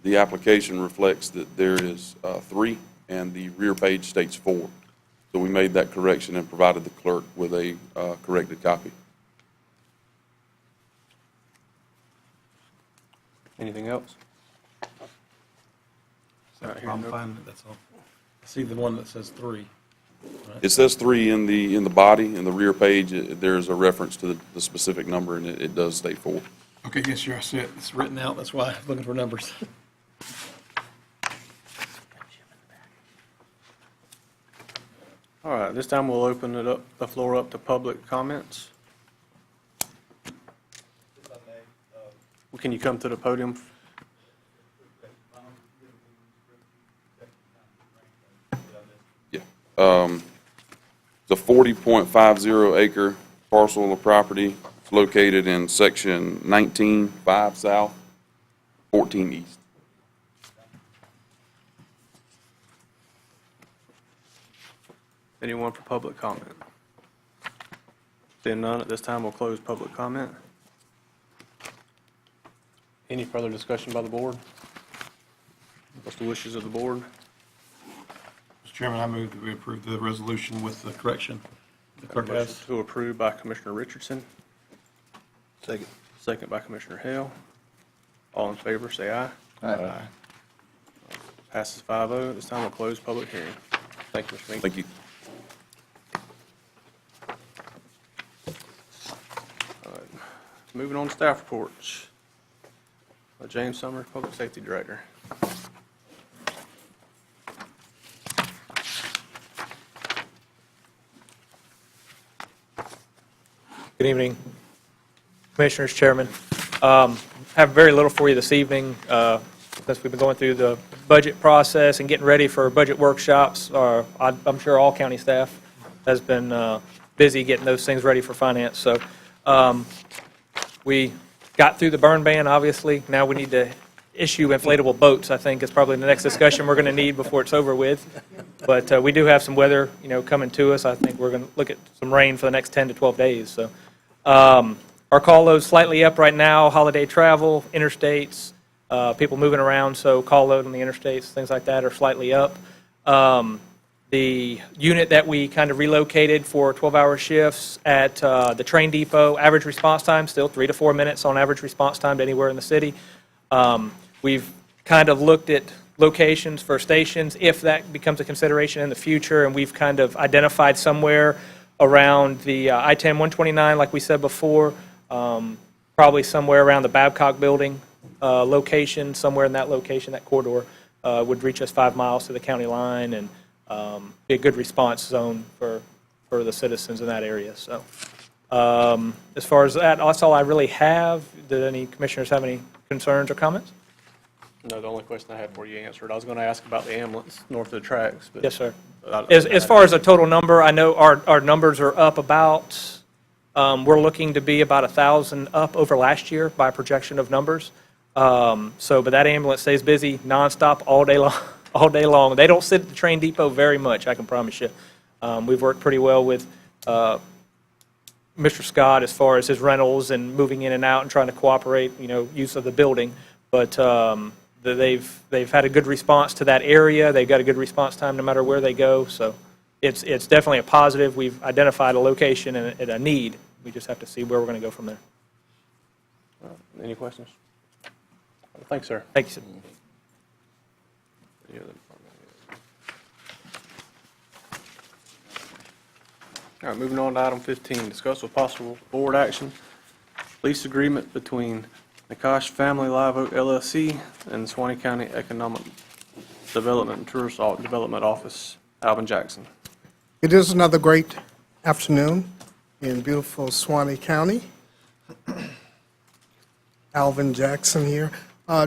The application reflects that there is 3, and the rear page states 4. So we made that correction and provided the clerk with a corrected copy. Anything else? I'm fine, that's all. I see the one that says 3. It says 3 in the body. In the rear page, there's a reference to the specific number, and it does state 4. Okay, yes, sure, I see it. It's written out, that's why I'm looking for numbers. All right, this time we'll open the floor up to public comments. Can you come to the podium? Yeah. It's a 40.50 acre parcel of property. It's located in section 19, 5 south, 14 east. Anyone for public comment? Seeing none, at this time we'll close public comment. Any further discussion by the board? What's the wishes of the board? Mr. Chairman, I move that we approve the resolution with the correction the clerk has. Motion to approve by Commissioner Richardson, Second. second by Commissioner Hale. All in favor, say aye. Aye. Passes 5-0. At this time, we'll close public hearing. Thank you, Mr. Meeks. Thank you. Moving on to staff reports. James Summers, Public Safety Director. Good evening, Commissioners, Chairman. Have very little for you this evening, since we've been going through the budget process and getting ready for budget workshops. I'm sure all county staff has been busy getting those things ready for finance. So we got through the burn ban, obviously. Now we need to issue inflatable boats, I think, is probably the next discussion we're going to need before it's over with. But we do have some weather, coming to us. I think we're going to look at some rain for the next 10 to 12 days. So our call load's slightly up right now. Holiday travel, interstates, people moving around. So call load on the interstates, things like that are slightly up. The unit that we kind of relocated for 12-hour shifts at the train depot, average response time, still 3 to 4 minutes on average response time to anywhere in the city. We've kind of looked at locations for stations, if that becomes a consideration in the future, and we've kind of identified somewhere around the I-10 129, like we said before, probably somewhere around the Babcock Building location, somewhere in that location, that corridor, would reach us 5 miles to the county line, and be a good response zone for the citizens in that area. So as far as that, that's all I really have. Did any commissioners have any concerns or comments? No, the only question I had for you answered. I was going to ask about the ambulance north of the tracks, but. Yes, sir. I- As far as a total number, I know our numbers are up about, we're looking to be about 1,000 up over last year by projection of numbers. But that ambulance stays busy nonstop all day long, all day long. They don't sit at the train depot very much, I can promise you. We've worked pretty well with Mr. Scott as far as his rentals and moving in and out and trying to cooperate, use of the building. But they've had a good response to that area. They've got a good response time no matter where they go. So it's definitely a positive. We've identified a location and a need. We just have to see where we're going to go from there. Any questions? Thanks, sir. Thank you, sir. Any other department heads? All right, moving on to item 15, discuss with possible board action, lease agreement between Nakash Family Live Oak LLC and Suwannee County Economic Development and Tourist Development Office, Alvin Jackson. It is another great afternoon in beautiful Suwannee County. Alvin Jackson here.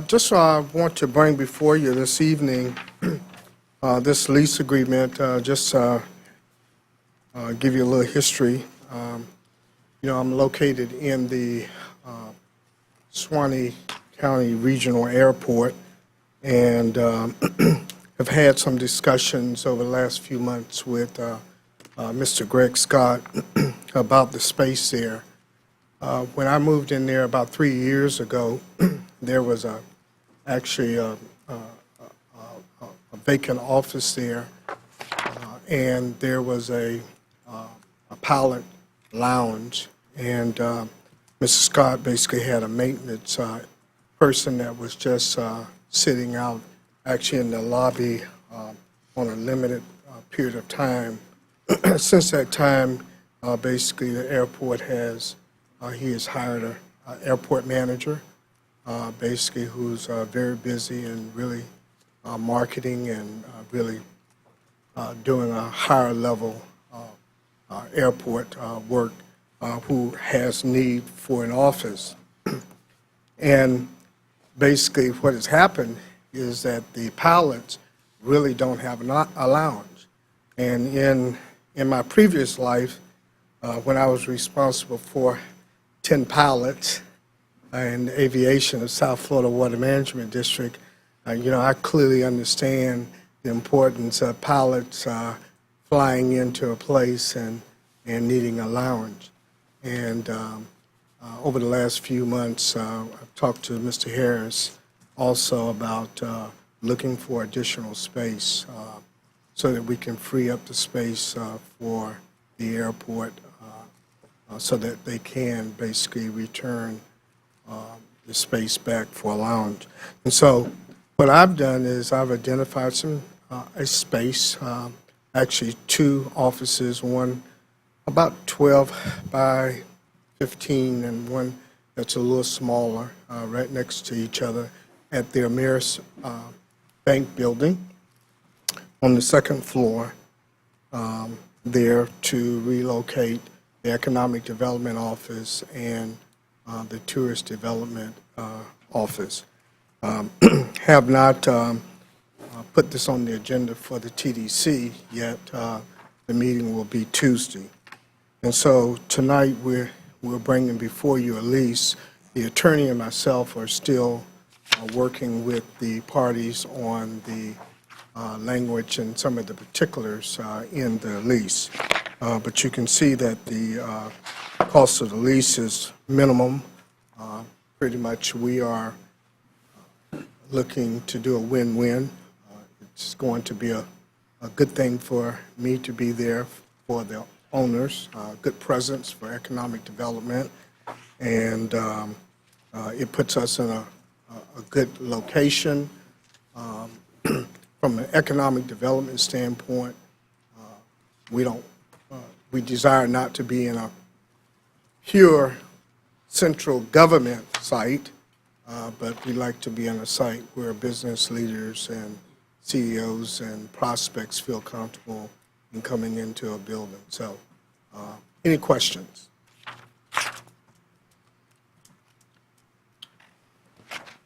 Just want to bring before you this evening this lease agreement, give you a little history. I'm located in the Suwannee County Regional Airport and have had some discussions over the last few months with Mr. Greg Scott about the space there. When I moved in there about 3 years ago, there was actually a vacant office there, and there was a pilot lounge, and Mr. Scott basically had a maintenance person that was just sitting out actually in the lobby on a limited period of time. Since that time, basically the airport he has hired an airport manager, basically who's very busy and really marketing and really doing a higher level airport work, who has need for an office. And basically what has happened is that the pilots really don't have a lounge. And in my previous life, when I was responsible for 10 pilots in the aviation of South Florida Water Management District, I clearly understand the importance of pilots flying into a place and needing a lounge. And over the last few months, I've talked to Mr. Harris also about looking for additional space so that we can free up the space for the airport so that they can basically return the space back for a lounge. And so what I've done is I've identified a space, actually 2 offices, one about 12 by 15 and one that's a little smaller, right next to each other at the Ameris Bank building on the 2nd floor, there to relocate the Economic Development Office and the Tourist Development Office. Have not put this on the agenda for the TDC yet. The meeting will be Tuesday. And so tonight we're bringing before you a lease. The attorney and myself are still working with the parties on the language and some of the particulars in the lease. But you can see that the cost of the lease is minimum. Pretty much we are looking to do a win-win. It's going to be a good thing for me to be there for the owners, good presence for economic development, and it puts us in a good location. From an economic development standpoint, we desire not to be in a pure central government site, but we like to be in a site where business leaders and CEOs and prospects feel comfortable in coming into a building. So, any questions?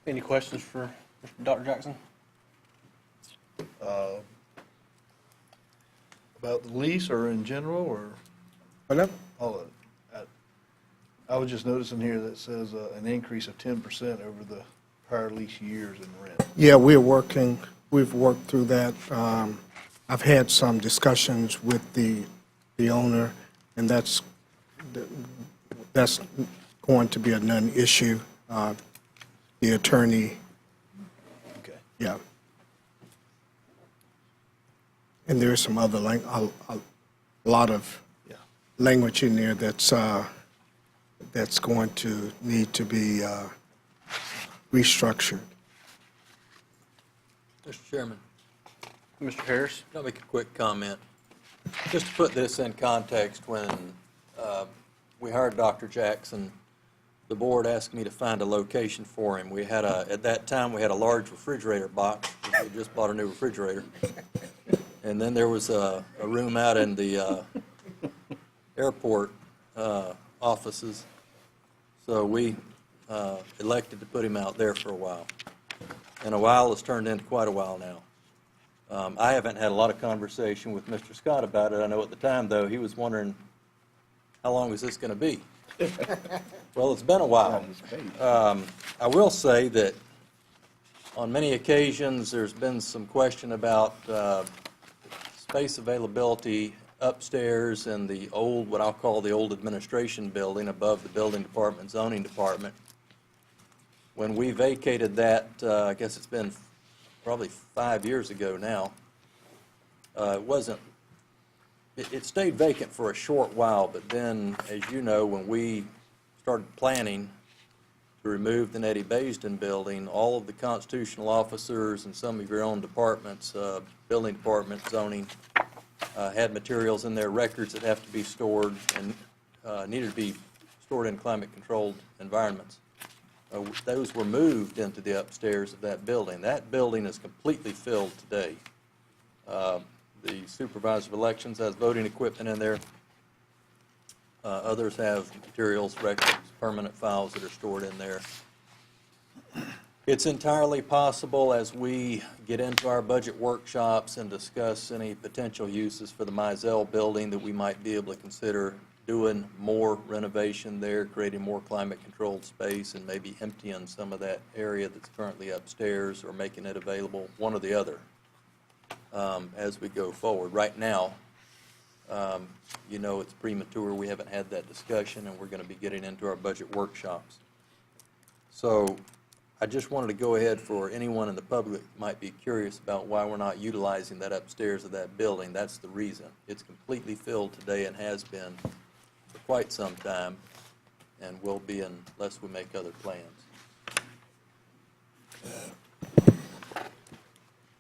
Any questions for Dr. Jackson? About the lease or in general, or Hello? all of it? I was just noticing here that says an increase of 10% over the prior lease years in rent. Yeah, we've worked through that. I've had some discussions with the owner, and that's going to be a non-issue. The attorney, Okay. yeah. And there's some other, a lot of Yeah. language in there that's going to need to be restructured. Mr. Chairman, Mr. Harris? I'll make a quick comment. Just to put this in context, when we hired Dr. Jackson, the board asked me to find a location for him. We had at that time, we had a large refrigerator box. We just bought a new refrigerator. And then there was a room out in the airport offices. So we elected to put him out there for a while. And a while has turned into quite a while now. I haven't had a lot of conversation with Mr. Scott about it. I know at the time, though, he was wondering, how long is this going to be? Well, it's been a while. I will say that on many occasions, there's been some question about space availability upstairs in the old, what I'll call the old administration building above the building department, zoning department. When we vacated that, I guess it's been probably 5 years ago now, it stayed vacant for a short while, but then, as you know, when we started planning to remove the Nettie Baisden building, all of the constitutional officers and some of your own departments, building department, zoning, had materials in their records that have to be stored and needed to be stored in climate-controlled environments. Those were moved into the upstairs of that building. That building is completely filled today. The supervisor of elections has voting equipment in there. Others have materials, records, permanent files that are stored in there. It's entirely possible as we get into our budget workshops and discuss any potential uses for the Mizell building that we might be able to consider doing more renovation there, creating more climate-controlled space, and maybe emptying some of that area that's currently upstairs or making it available, one or the other, as we go forward. Right now, you know, it's premature. We haven't had that discussion, and we're going to be getting into our budget workshops. So I just wanted to go ahead for anyone in the public that might be curious about why we're not utilizing that upstairs of that building. That's the reason. It's completely filled today and has been for quite some time, and will be unless we make other plans.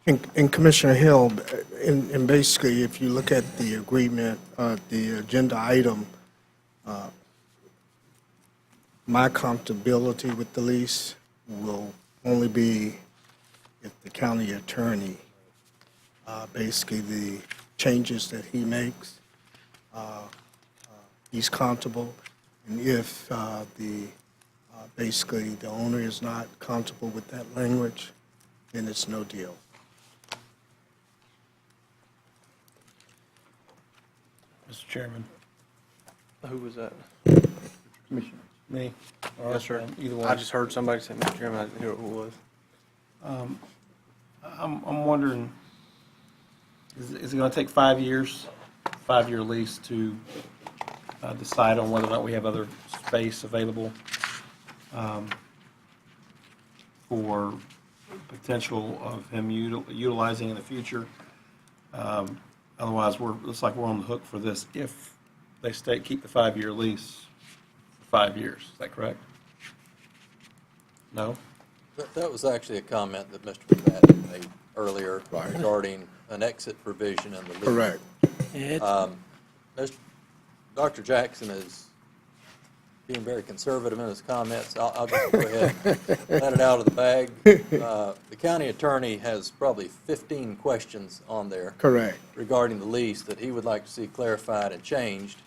And Commissioner Hill, and basically, if you look at the agreement, the agenda item, my comfortability with the lease will only be if the county attorney, basically the changes that he makes, he's comfortable. And if basically the owner is not comfortable with that language, then it's no deal. Mr. Chairman. Who was that? Commissioner. Me? Yes, sir. Either one. I just heard somebody say, Mr. Chairman, I didn't hear who it was. I'm wondering, is it going to take 5 years, 5-year lease to decide on whether or not we have other space available for potential of him utilizing in the future? Otherwise, looks like we're on the hook for this if they keep the 5-year lease for 5 years. Is that correct? No? That was actually a comment that Mr. McFadden made earlier regarding an exit provision in the lease. Correct. Dr. Jackson is being very conservative in his comments. I'll just go ahead and let it out of the bag. The county attorney has probably 15 questions on there. Correct. Regarding the lease that he would like to see clarified and changed,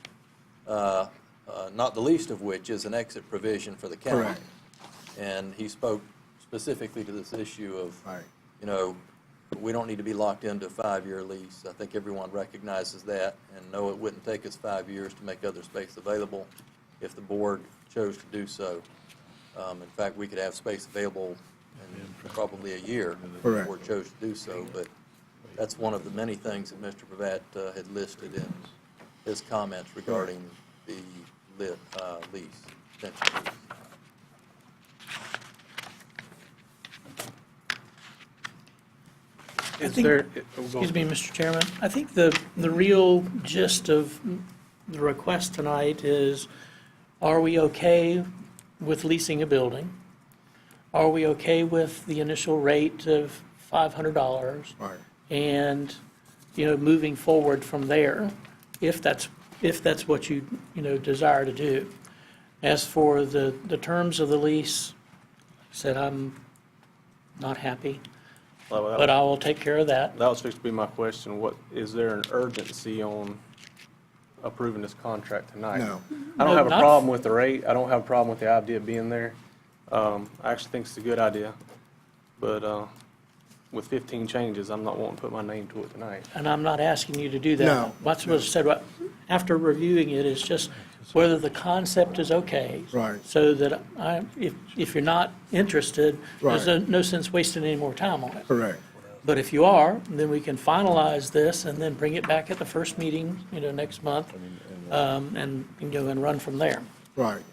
not the least of which is an exit provision for the county. Correct. And he spoke specifically to this issue of, Right. you know, we don't need to be locked into a 5-year lease. I think everyone recognizes that, and no, it wouldn't take us 5 years to make other space available if the board chose to do so. In fact, we could have space available in probably a year if the Correct. board chose to do so, but that's one of the many things that Mr. Pravat had listed in his comments regarding the lease, extension lease. I Is think- there? Excuse me, Mr. Chairman. I think the real gist of the request tonight is, are we okay with leasing a building? Are we okay with the initial rate of $500? Right. And, moving forward from there, if that's what you desire to do. As for the terms of the lease, I said I'm not happy, but I will take care of that. That was supposed to be my question. Is there an urgency on approving this contract tonight? No. I don't No, have a not- problem with the rate. I don't have a problem with the idea of being there. I actually think it's a good idea. But with 15 changes, I'm not wanting to put my name to it tonight. And I'm not asking you to do that. No. What's was said, after reviewing it, is just whether the concept is okay. Right. So that if you're not interested, there's Right. no sense wasting any more time on it. Correct. But if you are, then we can finalize this and then bring it back at the first meeting, next month, and run from there. Right.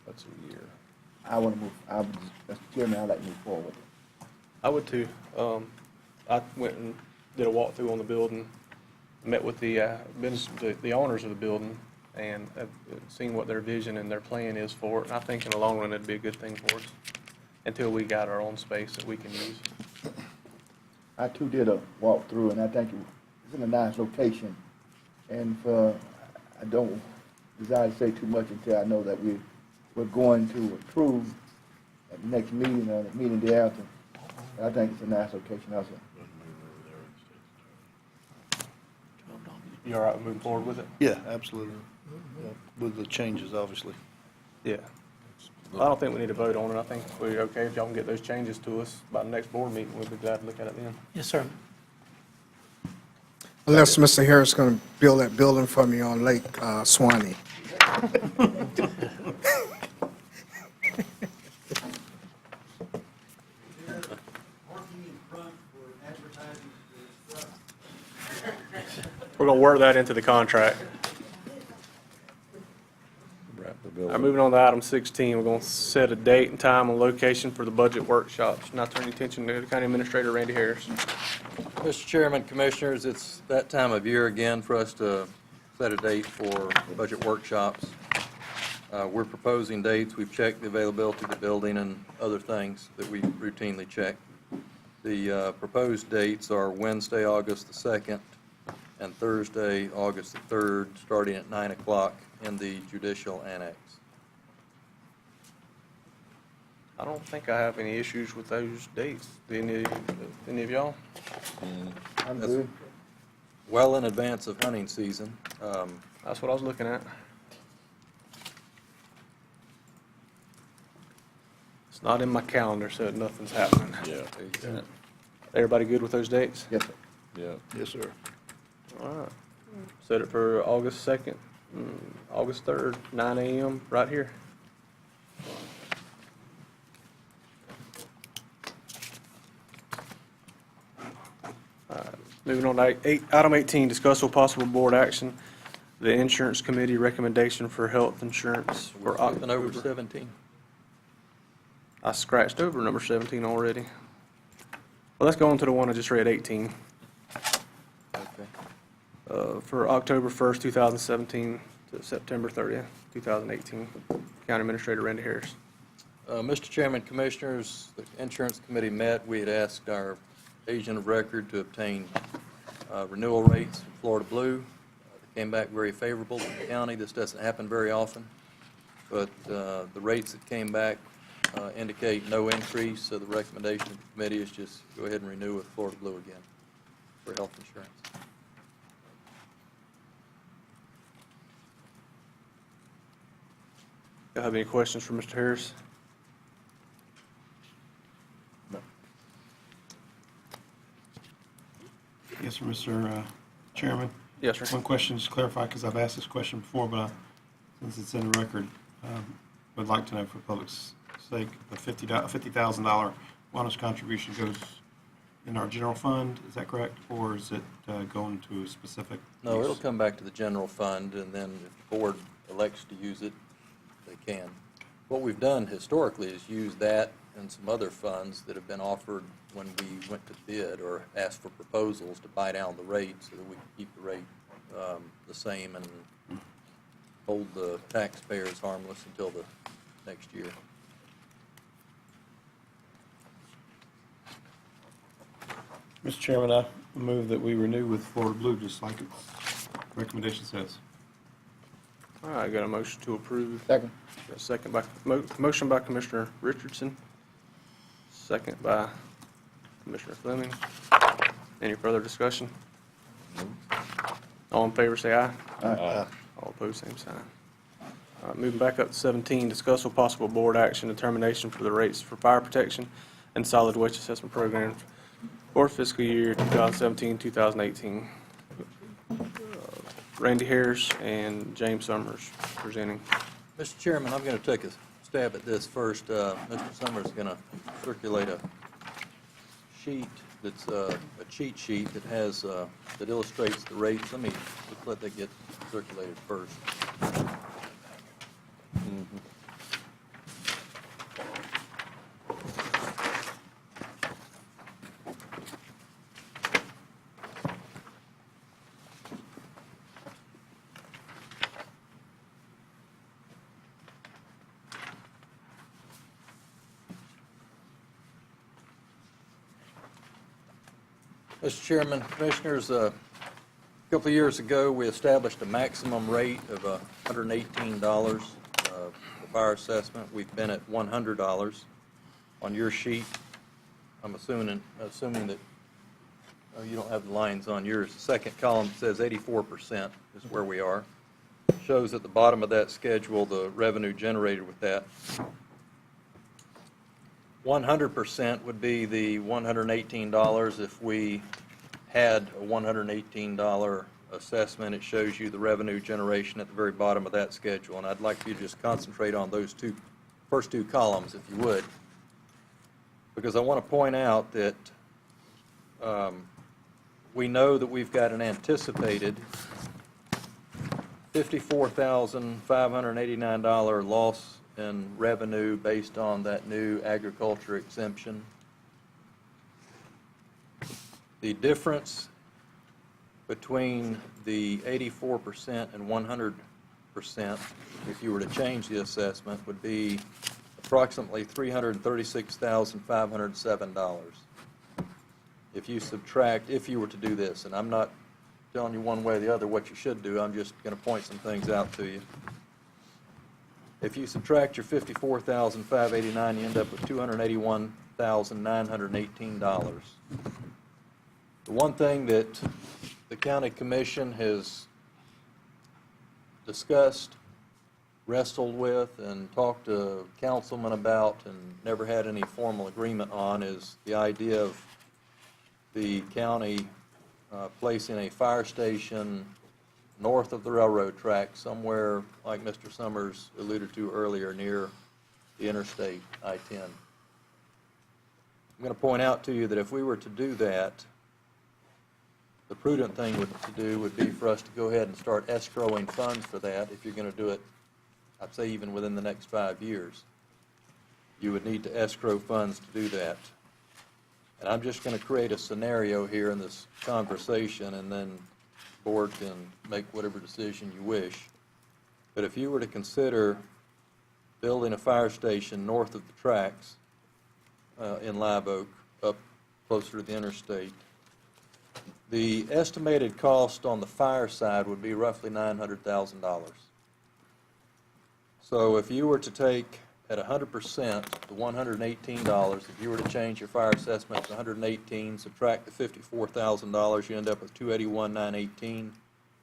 That's a year. I want to move, Mr. Chairman, I'd like to move forward. I would too. I went and did a walkthrough on the building, met with the owners of the building, and have seen what their vision and their plan is for it. And I think in the long run, it'd be a good thing for us until we got our own space that we can use. I too did a walkthrough, and I think it's in a nice location. And I don't desire to say too much until I know that we're going to approve at the next meeting or the meeting thereafter. I think it's a nice location also. You all right with moving forward with it? Yeah, absolutely. Yeah, with the changes, obviously. Yeah. I don't think we need to vote on it. I think we're okay if y'all can get those changes to us by the next board meeting. We'll be glad to look at it then. Yes, sir. Unless Mr. Harris is going to build that building for me on Lake Suwannee. We're gonna work that into the contract. All right, moving on to item 16, we're gonna set a date and time and location for the budget workshops. Now turn your attention to the County Administrator Randy Harris. Mr. Chairman, Commissioners, it's that time of year again for us to set a date for budget workshops. We're proposing dates. We've checked the availability of the building and other things that we routinely check. The proposed dates are Wednesday, August the 2nd, and Thursday, August the 3rd, starting at 9 o'clock in the Judicial Annex. I don't think I have any issues with those dates. Do any of y'all? I'm That's- good. Well in advance of hunting season. That's what I was looking at. It's not in my calendar, so nothing's happening. Yeah. Everybody good with those dates? Yes, sir. Yes, sir. All right. Set it for August 2nd, August 3rd, 9 a.m., right here. All right, moving on to item 18, discuss with possible board action, the insurance committee recommendation for health insurance for We're skipping over October. 17. I scratched over number 17 already. Well, let's go on to the one I just read, 18. Okay. For October 1st, 2017 to September 30th, 2018. County Administrator Randy Harris. Mr. Chairman, Commissioners, the Insurance Committee met. We had asked our agent of record to obtain renewal rates from Florida Blue. They came back very favorable to the county. This doesn't happen very often, but the rates that came back indicate no increase, so the recommendation of the committee is just go ahead and renew with Florida Blue again for health insurance. Y'all have any questions for Mr. Harris? Yes, sir, Mr. Chairman. Yes, sir. One question, just to clarify, because I've asked this question before, but since it's in the record, would like to know for public's sake, the $50,000 wellness contribution goes in our general fund, is that correct? Or is it going to a specific No, use? it'll come back to the general fund, and then if the board elects to use it, they can. What we've done historically is use that and some other funds that have been offered when we went to bid or asked for proposals to buy down the rate so that we can keep the rate the same and hold the taxpayers harmless until the next year. Mr. Chairman, I move that we renew with Florida Blue, just like its recommendation says. All right, got a motion to approve. Second. Got a second by, motion by Commissioner Richardson, second by Commissioner Fleming. Any further discussion? All in favor, say aye. Aye. All opposed, same sign. All right, moving back up to 17, discuss with possible board action determination for the rates for fire protection and solid waste assessment programs for fiscal year 2017, 2018. Randy Harris and James Summers presenting. Mr. Chairman, I'm going to take a stab at this first. Mr. Summers is going to circulate a sheet that's a cheat sheet that has, that illustrates the rates. Let's let that get circulated first. Mr. Chairman, Commissioners, a couple of years ago, we established a maximum rate of $118 for fire assessment. We've been at $100 on your sheet. I'm assuming that you don't have the lines on yours. The second column says 84% is where we are. Shows at the bottom of that schedule the revenue generated with that. 100% would be the $118 if we had a $118 assessment. It shows you the revenue generation at the very bottom of that schedule. And I'd like you to just concentrate on those first two columns, if you would, because I want to point out that we know that we've got an anticipated $54,589 loss in revenue based on that new agriculture exemption. The difference between the 84% and 100%, if you were to change the assessment, would be approximately $336,507. If you subtract, if you were to do this, and I'm not telling you one way or the other what you should do, I'm just going to point some things out to you. If you subtract your $54,589, you end up with $281,918. The one thing that the county commission has discussed, wrestled with, and talked to councilmen about and never had any formal agreement on is the idea of the county placing a fire station north of the railroad track, somewhere like Mr. Summers alluded to earlier, near the interstate I-10. I'm going to point out to you that if we were to do that, the prudent thing to do would be for us to go ahead and start escrowing funds for that. If you're going to do it, I'd say even within the next 5 years, you would need to escrow funds to do that. And I'm just going to create a scenario here in this conversation, and then board can make whatever decision you wish. But if you were to consider building a fire station north of the tracks in Live Oak, up closer to the interstate, the estimated cost on the fire side would be roughly $900,000. So if you were to take at 100%, the $118, if you were to change your fire assessment to 118, subtract the $54,000, you end up with $281,918.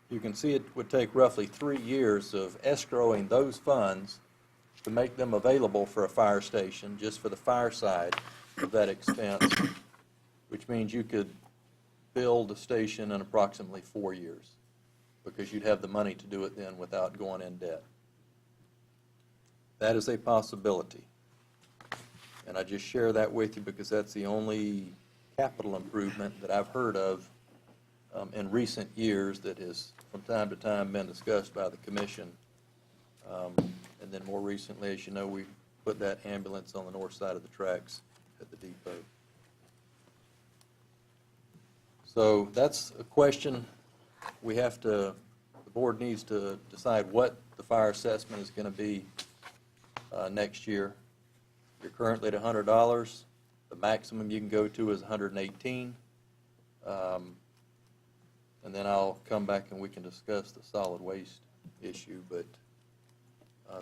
You can see it would take roughly 3 years of escrowing those funds to make them available for a fire station, just for the fire side of that expense, which means you could build a station in approximately 4 years, because you'd have the money to do it then without going in debt. That is a possibility. And I just share that with you because that's the only capital improvement that I've heard of in recent years that has, from time to time, been discussed by the commission. And then more recently, as you know, we put that ambulance on the north side of the tracks at the depot. So that's a question we have to, the board needs to decide what the fire assessment is going to be next year. You're currently at $100. The maximum you can go to is $118. And then I'll come back and we can discuss the solid waste issue. But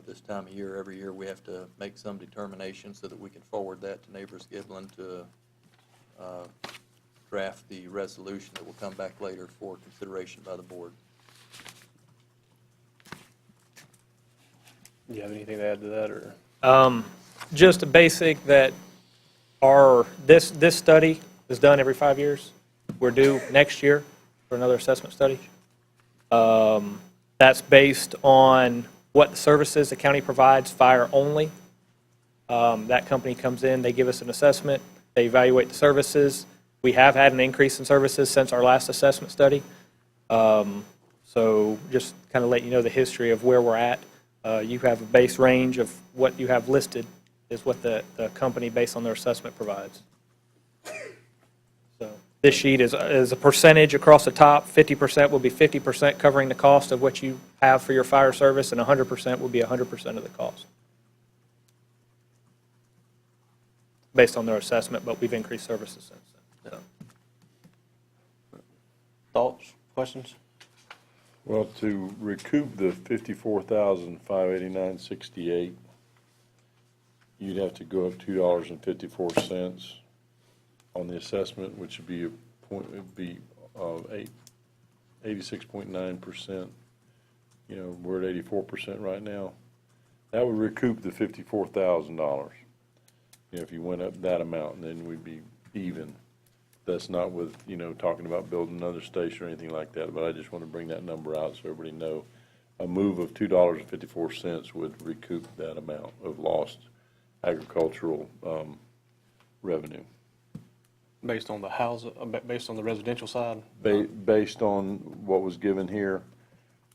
this time of year, every year, we have to make some determination so that we can forward that to Neighbors Giblin to draft the resolution that will come back later for consideration by the board. Do you have anything to add to that, or? Just a basic that this study is done every 5 years. We're due next year for another assessment study. That's based on what the services the county provides, fire only. That company comes in, they give us an assessment, they evaluate the services. We have had an increase in services since our last assessment study. So just kind of let you know the history of where we're at. You have a base range of what you have listed is what the company, based on their assessment, provides. So this sheet is a percentage across the top. 50% will be 50% covering the cost of what you have for your fire service, and 100% will be 100% of the cost based on their assessment, but we've increased services since then. So. Thoughts, questions? Well, to recoup the $54,589.68, you'd have to go up $2.54 on the assessment, which would be 86.9%. You know, we're at 84% right now. That would recoup the $54,000. You know, if you went up that amount, then we'd be even. That's not with, you know, talking about building another station or anything like that, but I just want to bring that number out so everybody know. A move of $2.54 would recoup that amount of lost agricultural revenue. Based on the based on the residential side? Based on what was given here,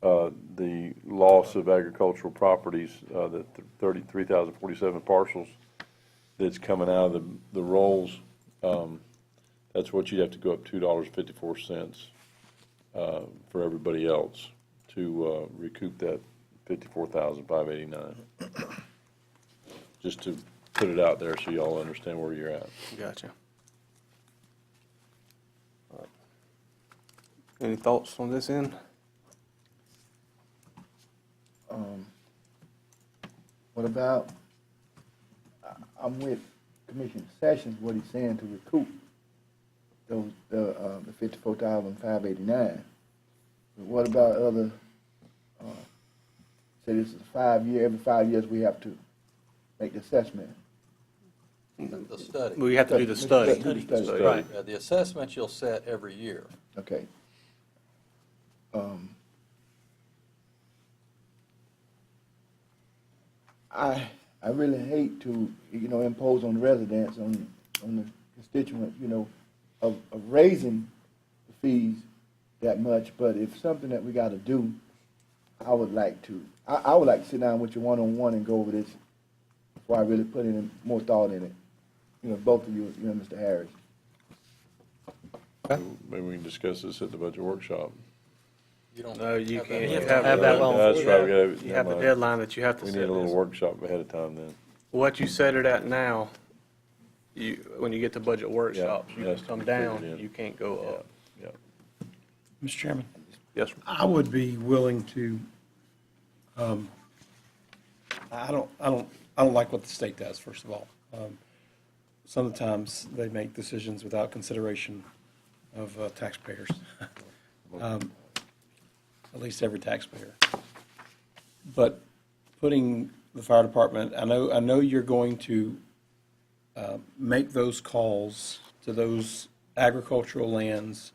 the loss of agricultural properties, the 3,047 parcels that's coming out of the rolls, that's what you'd have to go up $2.54 for everybody else to recoup that $54,589. Just to put it out there so y'all understand where you're at. Gotcha. All right. Any thoughts on this end? What about, I'm with Commissioner Sessions, what he's saying to recoup those, the $54,589. But what about other, say this is 5 year, every 5 years we have to make the assessment. The study. We have to do the study. Do the study. Right. The assessment you'll set every year. Okay. I really hate to, you know, impose on the residents, on the constituents, you know, of raising the fees that much, but if something that we got to do, I would like to sit down with you one-on-one and go over this before I really put in more thought in it. You know, both of you and Mr. Harris. So maybe we can discuss this at the budget workshop. You don't No, you have can't. that. You have to have that long. That's right, we gotta. You have the deadline that you have to We set need a little this. workshop ahead of time then. What you set it at now, when you get to budget workshops, you yes, can come put it down, in. you can't go up. Yeah. Mr. Chairman, Yes, sir. I would be willing to, I don't like what the state does, first of all. Sometimes they make decisions without consideration of taxpayers. At least every taxpayer. But putting the fire department, I know you're going to make those calls to those agricultural lands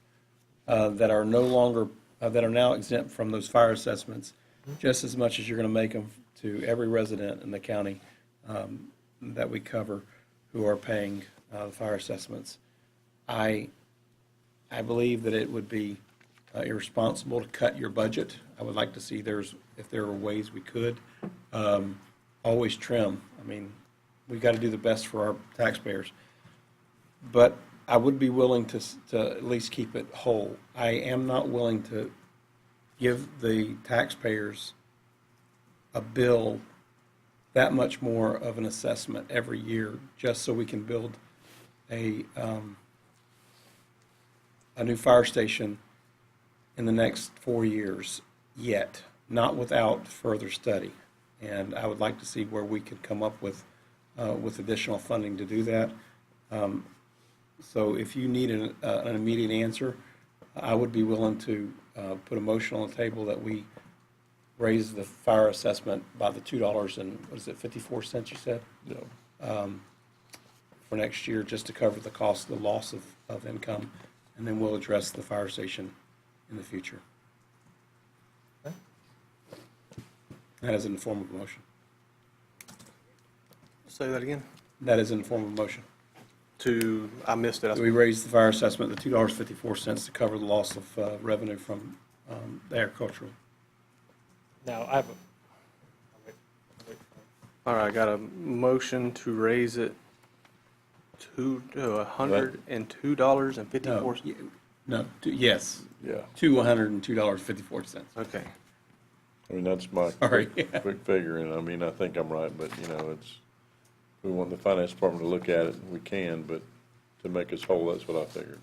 that are no longer, that are now exempt from those fire assessments, just as much as you're going to make them to every resident in the county that we cover who are paying the fire assessments. I believe that it would be irresponsible to cut your budget. I would like to see if there were ways we could, always trim. I mean, we got to do the best for our taxpayers. But I would be willing to at least keep it whole. I am not willing to give the taxpayers a bill that much more of an assessment every year just so we can build a new fire station in the next 4 years yet, not without further study. And I would like to see where we could come up with additional funding to do that. So if you need an immediate answer, I would be willing to put a motion on the table that we raise the fire assessment by the $2 and, what is it, 54 cents you said? No. For next year, just to cover the cost of the loss of income, and then we'll address the fire station in the future. That is in the form of a motion. Say that again? That is in the form of a motion. I missed it. We raised the fire assessment to $2.54 to cover the loss of revenue from the agricultural. Now, I have All right, I got a motion to raise it to $102.54. No, yes, Yeah, to $102.54. Okay. I mean, that's my Sorry. quick figure, and I mean, I think I'm right, but, we want the finance department to look at it, we can, but to make us whole, that's what I figured.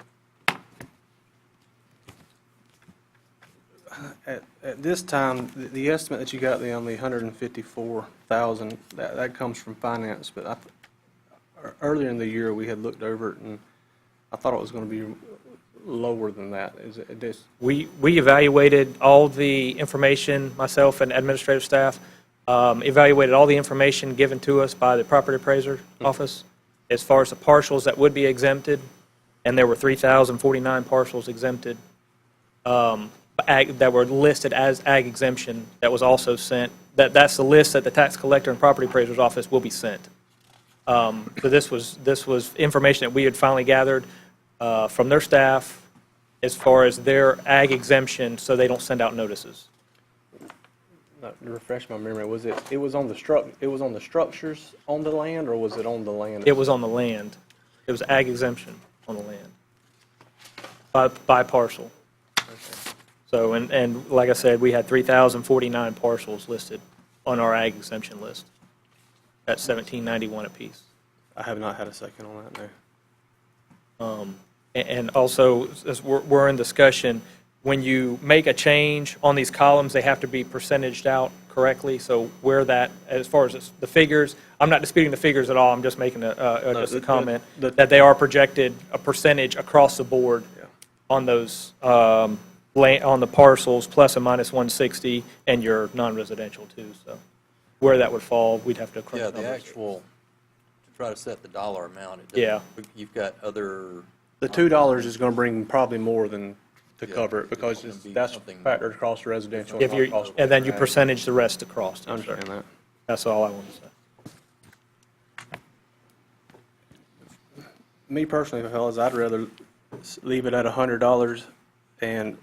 At this time, the estimate that you got there on the 154,000, that comes from finance, but earlier in the year, we had looked over it, and I thought it was going to be lower than that. Is it this? We evaluated all the information, myself and administrative staff, evaluated all the information given to us by the property appraiser office as far as the parcels that would be exempted, and there were 3,049 parcels exempted that were listed as ag exemption that was also sent. That's the list that the tax collector and property appraiser's office will be sent. So this was information that we had finally gathered from their staff as far as their ag exemption, so they don't send out notices. To refresh my memory, it was on the structures on the land, or was it on the land? It was on the land. It was ag exemption on the land by parcel. So, and like I said, we had 3,049 parcels listed on our ag exemption list at $17.91 apiece. I have not had a second on that, no. And also, as we're in discussion, when you make a change on these columns, they have to be percentaged out correctly. So where that, as far as the figures, I'm not disputing the figures at all. I'm just making just a comment that they are projected a percentage across the board on those on the parcels, plus or minus 160, and your non-residential too. So where that would fall, we'd have to crunch Yeah, numbers. the actual, to try to set the dollar amount. Yeah. You've got other. The $2 is going to bring probably more than to Yeah, cover it, because it's gonna be that's something- factored across the residential. If you're, and then you percentage the rest across. I understand that. That's all I want to say. Me personally, fellas, I'd rather leave it at $100 and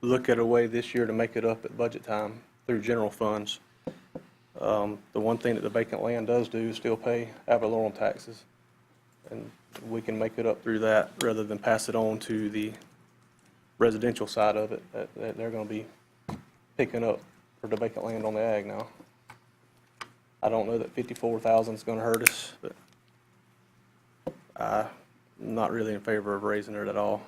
look at a way this year to make it up at budget time through general funds. The one thing that the vacant land does do is still pay ad valorem taxes, and we can make it up through that rather than pass it on to the residential side of it that they're going to be picking up for the vacant land on the ag now. I don't know that 54,000 is going to hurt us, but I'm not really in favor of raising it at all.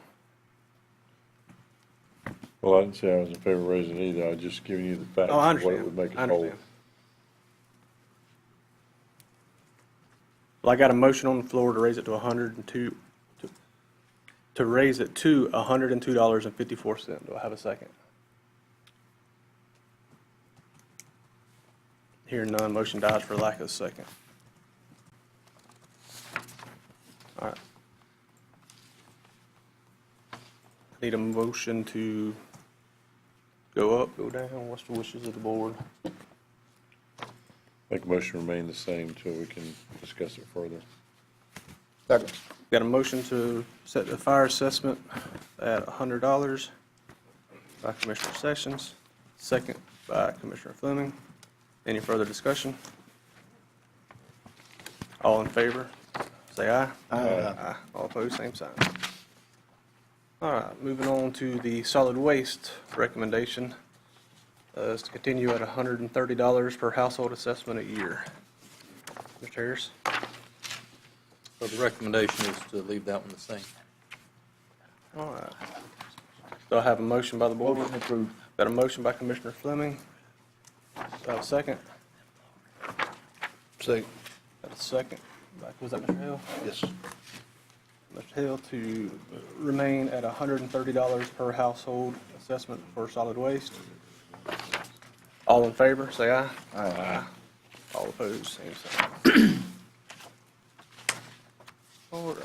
Well, I didn't say I was in favor of raising it either, I was just giving you the facts Oh, I of what it understand. would make I us whole. understand. Well, I got a motion on the floor to raise it to $102.54. Do I have a second? Hearing none, motion dies for lack of a second. All right. Need a motion to go up, go down? What's the wishes of the board? Make a motion to remain the same until we can discuss it further. Second. Got a motion to set the fire assessment at $100 by Commissioner Sessions, second by Commissioner Fleming. Any further discussion? All in favor, say aye. Aye. All opposed, same sign. All right, moving on to the solid waste recommendation, is to continue at $130 per household assessment a year. Mr. Harris? So the recommendation is to leave that one the same. All right. Do I have a motion by the board? Motion approved. Got a motion by Commissioner Fleming. Do I have a second? Second. Got a second. Was that Mr. Hill? Yes. Mr. Hill to remain at $130 per household assessment for solid waste. All in favor, say aye. Aye. All opposed, same sign. All right.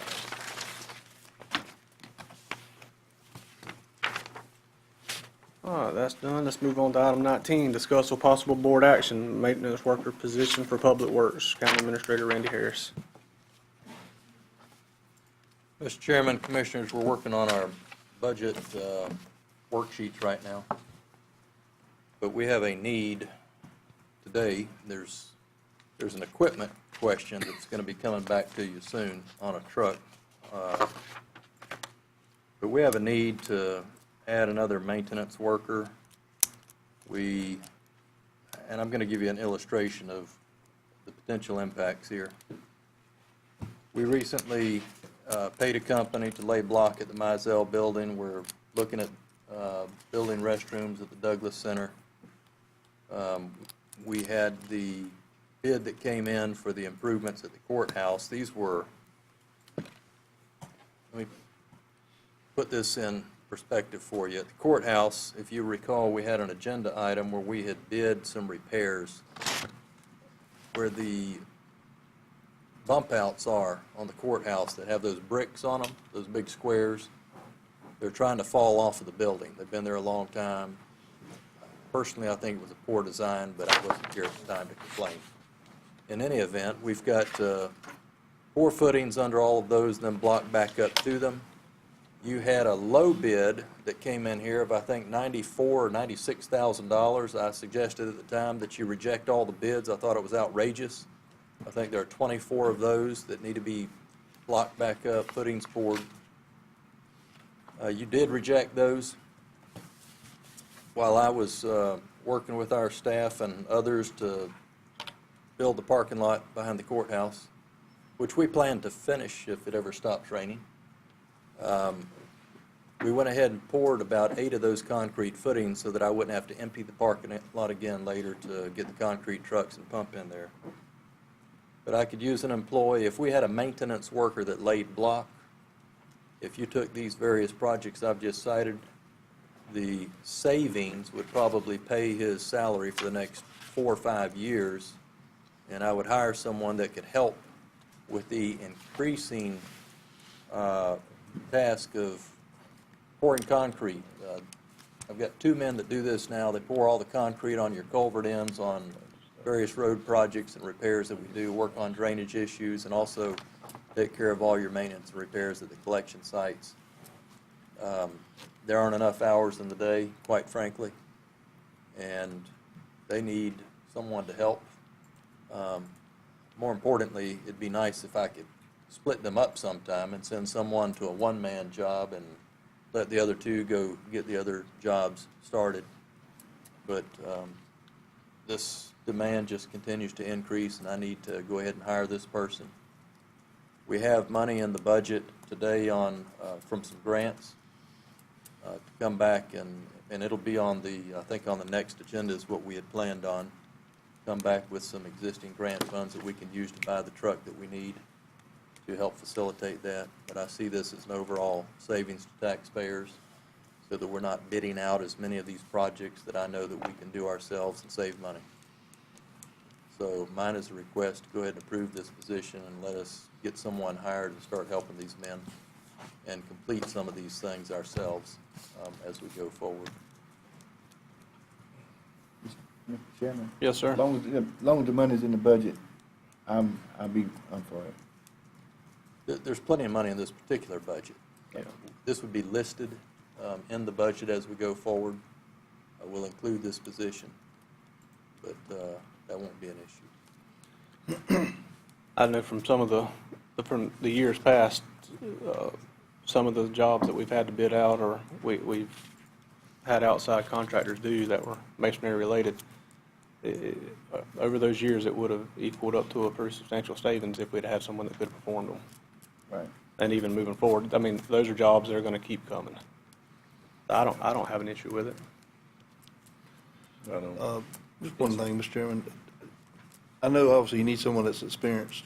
All right, that's done. Let's move on to item 19, discuss with possible board action, maintenance worker position for Public Works, County Administrator Randy Harris. Mr. Chairman, Commissioners, we're working on our budget worksheets right now. But we have a need today. There's an equipment question that's going to be coming back to you soon on a truck. But we have a need to add another maintenance worker. And I'm going to give you an illustration of the potential impacts here. We recently paid a company to lay block at the Mizell building. We're looking at building restrooms at the Douglas Center. We had the bid that came in for the improvements at the courthouse. These were, let me put this in perspective for you. At the courthouse, if you recall, we had an agenda item where we had bid some repairs where the bump outs are on the courthouse that have those bricks on them, those big squares. They're trying to fall off of the building. They've been there a long time. Personally, I think it was a poor design, but I wasn't here at the time to complain. In any event, we've got 4 footings under all of those, then blocked back up to them. You had a low bid that came in here of, I think, $94,000 or $96,000. I suggested at the time that you reject all the bids. I thought it was outrageous. I think there are 24 of those that need to be blocked back up, footings poured. You did reject those. While I was working with our staff and others to build the parking lot behind the courthouse, which we plan to finish if it ever stops raining, we went ahead and poured about 8 of those concrete footings so that I wouldn't have to empty the parking lot again later to get the concrete trucks and pump in there. But I could use an employee. If we had a maintenance worker that laid block, if you took these various projects I've just cited, the savings would probably pay his salary for the next 4 or 5 years, and I would hire someone that could help with the increasing task of pouring concrete. I've got 2 men that do this now. They pour all the concrete on your culvert ends on various road projects and repairs that we do, work on drainage issues, and also take care of all your maintenance and repairs at the collection sites. There aren't enough hours in the day, quite frankly, and they need someone to help. More importantly, it'd be nice if I could split them up sometime and send someone to a one-man job and let the other 2 go get the other jobs started. But this demand just continues to increase, and I need to go ahead and hire this person. We have money in the budget today on from some grants to come back, and it'll be on the, I think on the next agenda is what we had planned on. Come back with some existing grant funds that we can use to buy the truck that we need to help facilitate that. But I see this as an overall savings to taxpayers so that we're not bidding out as many of these projects that I know that we can do ourselves and save money. So mine is a request to go ahead and approve this position and let us get someone hired and start helping these men. and complete some of these things ourselves as we go forward. Mr. Chairman? Yes, sir. As long as the money's in the budget, I'm for it. There's plenty of money in this particular budget. Yeah. This would be listed in the budget as we go forward. We'll include this position, but that won't be an issue. I know from some of from the years past, some of the jobs that we've had to bid out or we've had outside contractors do that were masonry related, over those years, it would have equaled up to a pretty substantial savings if we'd had someone that could have performed them. Right. And even moving forward, I mean, those are jobs that are going to keep coming. I don't have an issue with it. I don't. Just one thing, Mr. Chairman. I know obviously you need someone that's experienced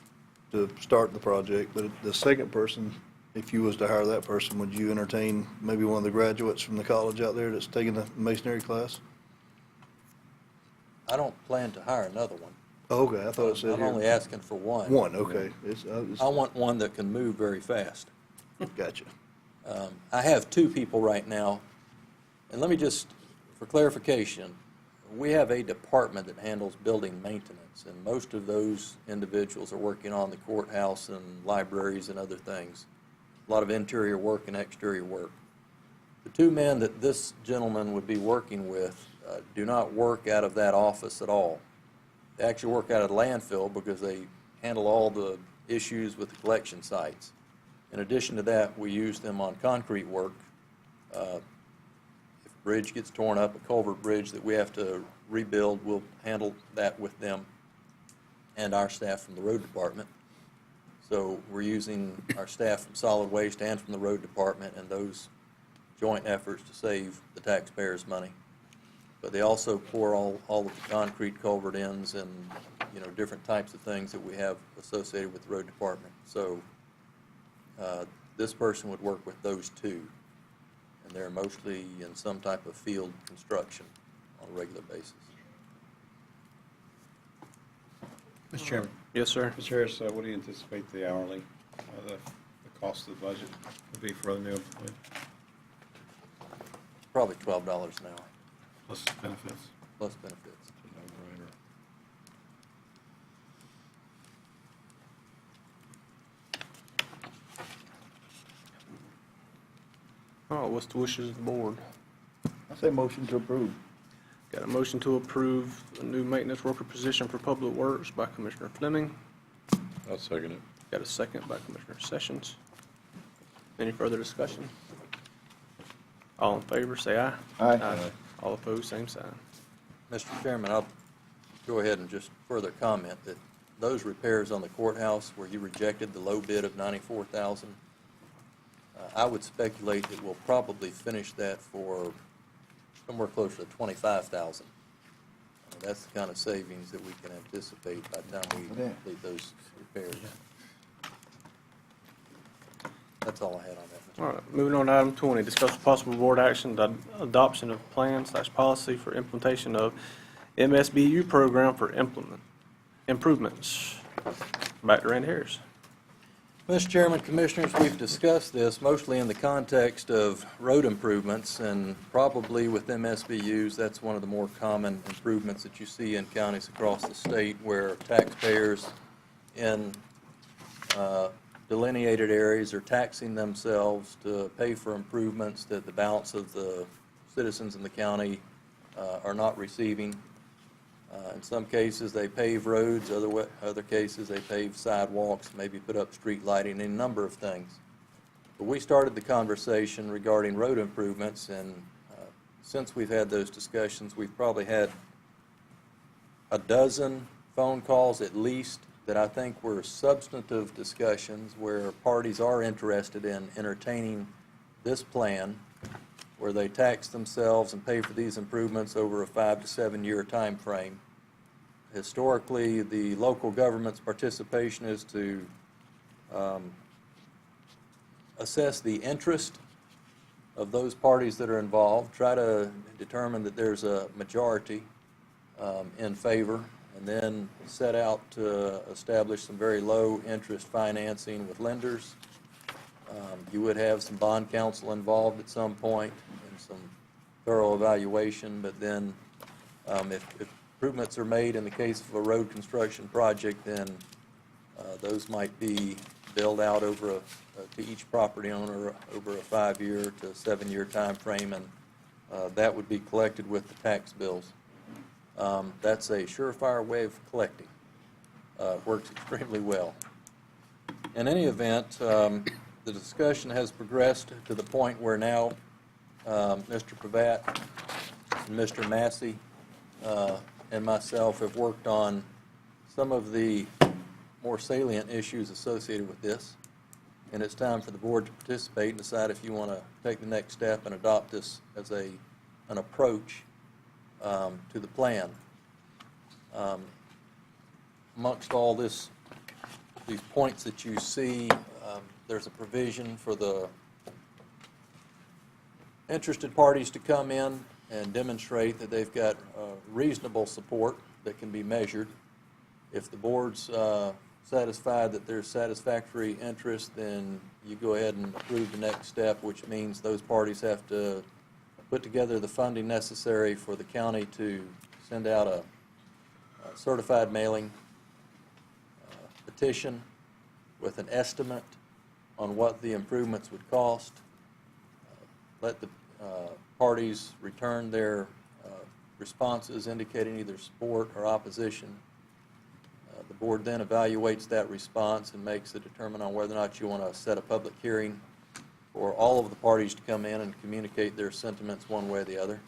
to start the project, but the second person, if you was to hire that person, would you entertain maybe one of the graduates from the college out there that's taking the masonry class? I don't plan to hire another one. Oh, okay, I thought it said I'm here. only asking for one. One, okay. I want one that can move very fast. Gotcha. I have two people right now, and let me just, for clarification, we have a department that handles building maintenance, and most of those individuals are working on the courthouse and libraries and other things. A lot of interior work and exterior work. The two men that this gentleman would be working with do not work out of that office at all. They actually work out of the landfill because they handle all the issues with the collection sites. In addition to that, we use them on concrete work. If a bridge gets torn up, a culvert bridge that we have to rebuild, we'll handle that with them and our staff from the road department. So we're using our staff from solid waste and from the road department and those joint efforts to save the taxpayers money. But they also pour all of the concrete culvert ends and, different types of things that we have associated with the road department. So this person would work with those two, and they're mostly in some type of field construction on a regular basis. Mr. Chairman. Yes, sir. Mr. Harris, what do you anticipate the hourly, the cost of the budget would be for the new employee, Probably $12 an hour, plus benefits? plus benefits. No-brainer. All right, what's the wishes of the board? I say motion to approve. Got a motion to approve a new maintenance worker position for Public Works by Commissioner Fleming. I'll second it. Got a second by Commissioner Sessions. Any further discussion? All in favor, say aye. Aye. All opposed, same sign. Mr. Chairman, I'll go ahead and just further comment that those repairs on the courthouse where you rejected the low bid of $94,000, I would speculate that we'll probably finish that for somewhere closer to $25,000. That's the kind of savings that we can anticipate by the time we complete those repairs. That's all I had on that, Mr. All right, moving on to item 20, discuss possible board action, the adoption of plan/policy for implementation of MSBU program for improvements. Back to Randy Harris. Mr. Chairman, Commissioners, we've discussed this mostly in the context of road improvements, and probably with MSBU's, that's one of the more common improvements that you see in counties across the state where taxpayers in delineated areas are taxing themselves to pay for improvements that the balance of the citizens in the county are not receiving. In some cases, they pave roads, other cases, they pave sidewalks, maybe put up street lighting, a number of things. But we started the conversation regarding road improvements, and since we've had those discussions, we've probably had a dozen phone calls at least that I think were substantive discussions where parties are interested in entertaining this plan, where they tax themselves and pay for these improvements over a 5 to 7 year time frame. Historically, the local government's participation is to assess the interest of those parties that are involved, try to determine that there's a majority in favor, and then set out to establish some very low interest financing with lenders You would have some bond counsel involved at some point and some thorough evaluation, but then if improvements are made in the case of a road construction project, then those might be billed out over to each property owner over a 5-year to 7-year time frame, and that would be collected with the tax bills. That's a surefire way of collecting. Works extremely well. In any event, the discussion has progressed to the point where now Mr. Pravat and Mr. Massey and myself have worked on some of the more salient issues associated with this, and it's time for the board to participate and decide if you want to take the next step and adopt this as an approach to the plan. Amongst all these points that you see, there's a provision for the interested parties to come in and demonstrate that they've got reasonable support that can be measured. If the board's satisfied that there's satisfactory interest, then you go ahead and approve the next step, which means those parties have to put together the funding necessary for the county to send out a certified mailing petition with an estimate on what the improvements would cost. Let the parties return their responses indicating either support or opposition. The board then evaluates that response and makes a determination on whether or not you want to set a public hearing for all of the parties to come in and communicate their sentiments one way or the other.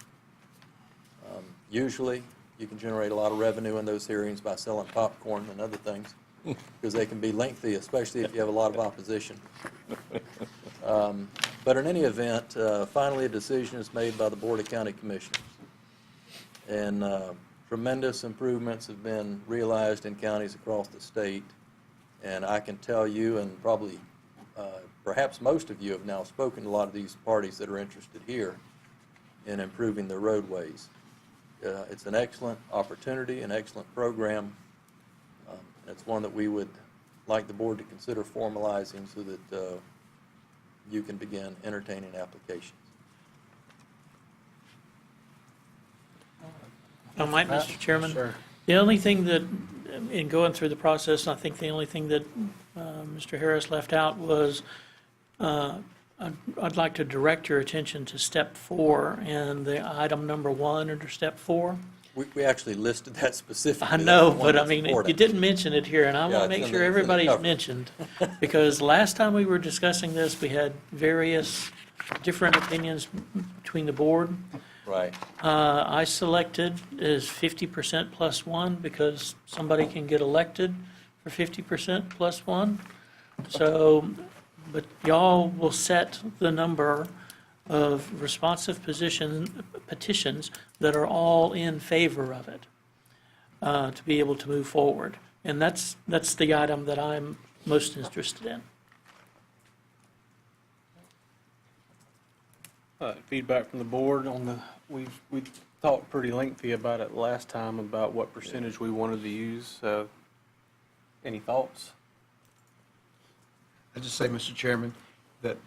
Usually, you can generate a lot of revenue in those hearings by selling popcorn and other things, because they can be lengthy, especially if you have a lot of opposition. But in any event, finally a decision is made by the Board of County Commissioners. And tremendous improvements have been realized in counties across the state. And I can tell you, and probably perhaps most of you have now spoken to a lot of these parties that are interested here in improving their roadways. It's an excellent opportunity, an excellent program. It's one that we would like the board to consider formalizing so that you can begin entertaining applications. I might, Mr. Chairman? Sure. The only thing that, in going through the process, I think the only thing that Mr. Harris left out was, I'd like to direct your attention to step 4 and the item number 1 under step 4. We actually listed that specifically. I know, That's the one but I that's mean, you important. didn't mention it here, and I Yeah, want to it's make in sure the everybody's cover. mentioned. Because last time we were discussing this, we had various different opinions between the board. Right. I selected as 50% plus 1 because somebody can get elected for 50% plus 1. So, but y'all will set the number of responsive petitions that are all in favor of it to be able to move forward. And that's the item that I'm most interested in. Feedback from the board on we talked pretty lengthy about it last time, about what percentage we wanted to use. Any thoughts? I just say, Mr. Chairman, that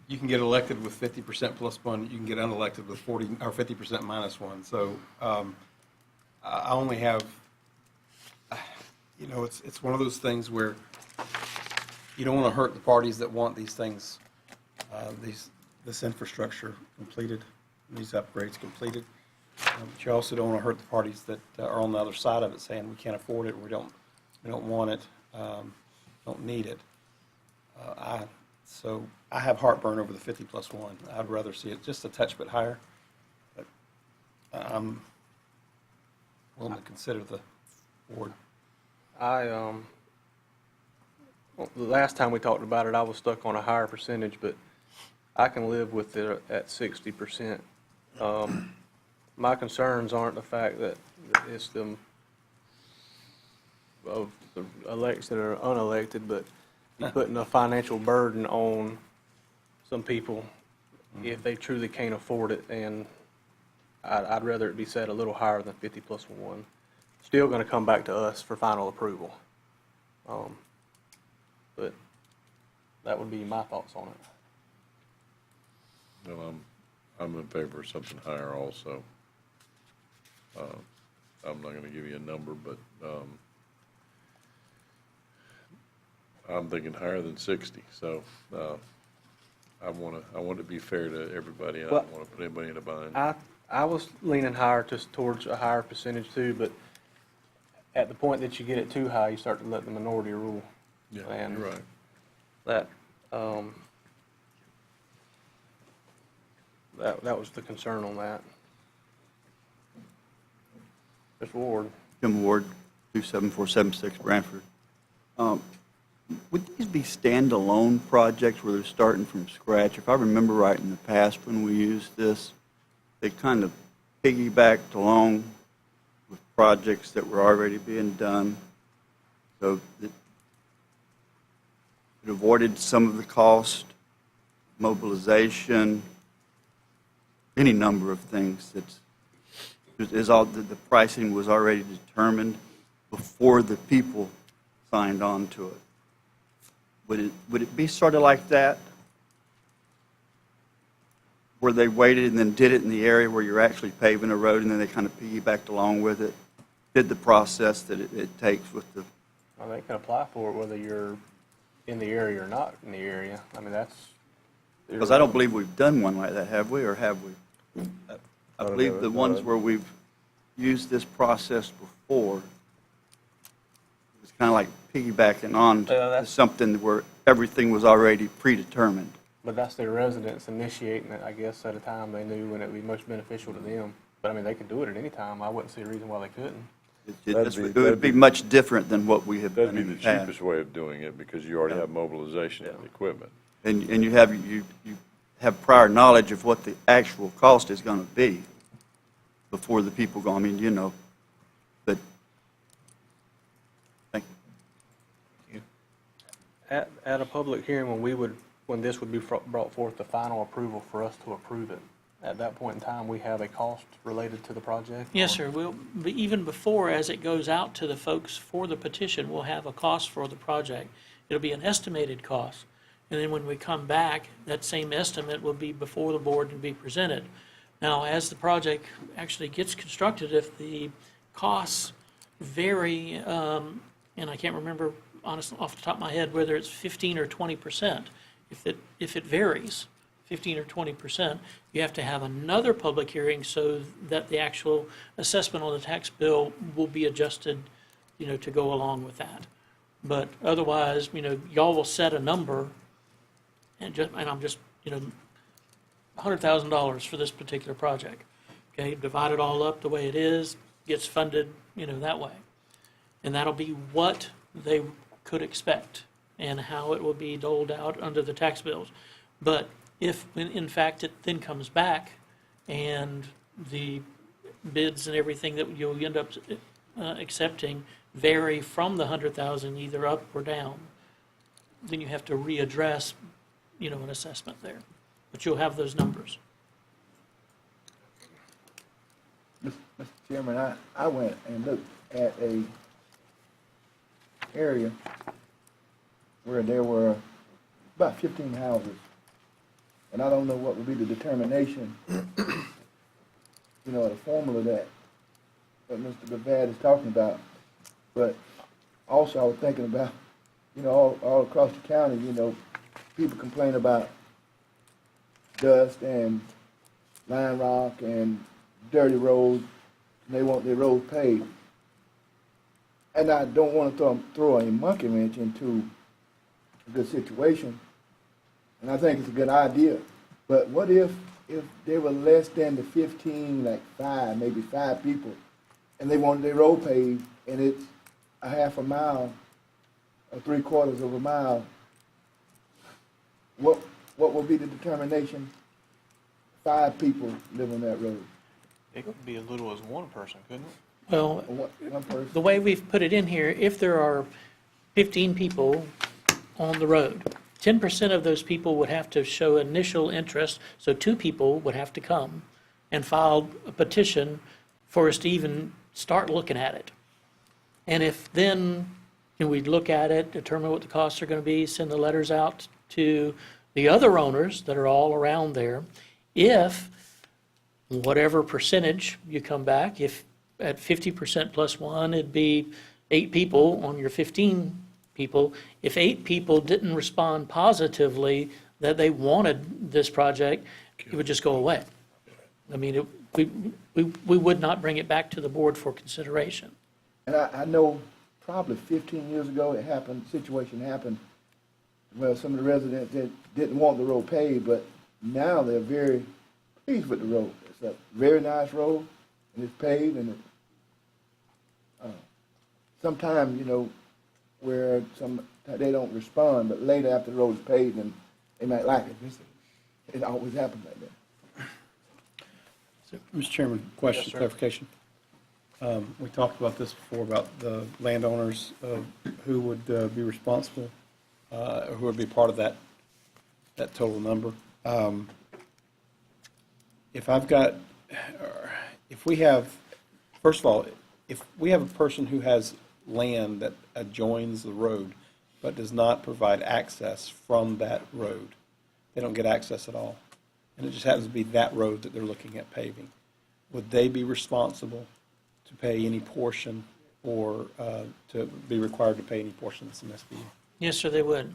you can get elected with 50% plus 1, you can get unelected with 40, or 50% minus 1. So I only have, it's one of those things where you don't want to hurt the parties that want these things, this infrastructure completed, these upgrades completed. But you also don't want to hurt the parties that are on the other side of it saying we can't afford it, we don't want it, don't need it. So I have heartburn over the 50 plus 1. I'd rather see it just a touch bit higher. But I'm willing to consider the board. Well, the last time we talked about it, I was stuck on a higher percentage, but I can live with it at 60%. My concerns aren't the fact that it's them of the elects that are unelected, but you're putting a financial burden on some people if they truly can't afford it, and I'd rather it be set a little higher than 50 plus 1. Still going to come back to us for final approval. But That would be my thoughts on it. Well, I'm in favor of something higher also. I'm not gonna give you a number, but, I'm thinking higher than 60, so, I want to be fair to everybody. I Well, don't want to put anybody in a bind. I was leaning higher towards a higher percentage too, but at the point that you get it too high, you start to let the minority rule. Yeah, And you're right. That, that was the concern on that. Mr. Ward. Jim Ward, 27476 Branford. Would these be standalone projects where they're starting from scratch? If I remember right, in the past when we used this, they kind of piggybacked along with projects that were already being done. So it avoided some of the cost, mobilization, any number of things. The pricing was already determined before the people signed on to it. Would it be sort of like that? Where they waited and then did it in the area where you're actually paving a road, and then they kind of piggybacked along with it, did the process that it takes with the... Well, they can apply for it whether you're in the area or not in the area. I mean, that's... Because I don't believe we've done one like that, have we, or have we? I believe the ones where we've used this process before, it's kind of like piggybacking on to something where everything was already predetermined. But that's their residents initiating it, I guess, at a time they knew when it would be most beneficial to them. But I mean, they could do it at any time. I wouldn't see a reason why they couldn't. It would be much different than what we have done That'd be in the the past. cheapest way of doing it, because you already have mobilization of the equipment. And you have prior knowledge of what the actual cost is going to be before the people go. I mean, you know, but, thank you. At a public hearing, when this would be brought forth, the final approval for us to approve it, at that point in time, we have a cost related to the project? Yes, sir. Even before, as it goes out to the folks for the petition, we'll have a cost for the project. It'll be an estimated cost. And then when we come back, that same estimate will be before the board and be presented. Now, as the project actually gets constructed, if the costs vary, and I can't remember honestly off the top of my head whether it's 15 or 20%, if it varies, 15 or 20%, you have to have another public hearing so that the actual assessment on the tax bill will be adjusted, to go along with that. But otherwise, y'all will set a number, and I'm just, $100,000 for this particular project. Okay, divide it all up the way it is, gets funded, that way. And that'll be what they could expect and how it will be doled out under the tax bills. But if, in fact, it then comes back and the bids and everything that you'll end up accepting vary from the 100,000, either up or down, then you have to readdress, an assessment there. But you'll have those numbers. Mr. Chairman, I went and looked at a area where there were about 15 houses. And I don't know what would be the determination, the formula that Mr. Bavad is talking about. But also I was thinking about, all across the county, people complain about dust and lime rock and dirty roads, and they want their roads paved. And I don't want to throw a monkey wrench into a good situation, and I think it's a good idea. But what if they were less than the 15, like maybe five people, and they wanted their road paved, and it's a half a mile or 3/4 of a mile? What will be the determination? 5 people live on that road. It could be as little as one person, couldn't it? Well, One person. the way we've put it in here, if there are 15 people on the road, 10% of those people would have to show initial interest, so 2 people would have to come and file a petition for us to even start looking at it. And if then we'd look at it, determine what the costs are going to be, send the letters out to the other owners that are all around there. If whatever percentage you come back, if at 50% plus one, it'd be 8 people on your 15 people. If 8 people didn't respond positively that they wanted this project, it would just go away. I mean, we would not bring it back to the board for consideration. And I know probably 15 years ago it happened, situation happened, where some of the residents didn't want the road paved, but now they're very pleased with the road. It's a very nice road, and it's paved, and sometimes, you know, where they don't respond, but later after the road is paved, and they might like it. It always happens like that. Mr. Chairman, question, clarification. We talked about this before, about the landowners who would be responsible, who would be part of that total number. If we have, first of all, if we have a person who has land that adjoins the road but does not provide access from that road, they don't get access at all, and it just happens to be that road that they're looking at paving, would they be responsible to pay any portion or to be required to pay any portion of some SBU? Yes, sir, they would.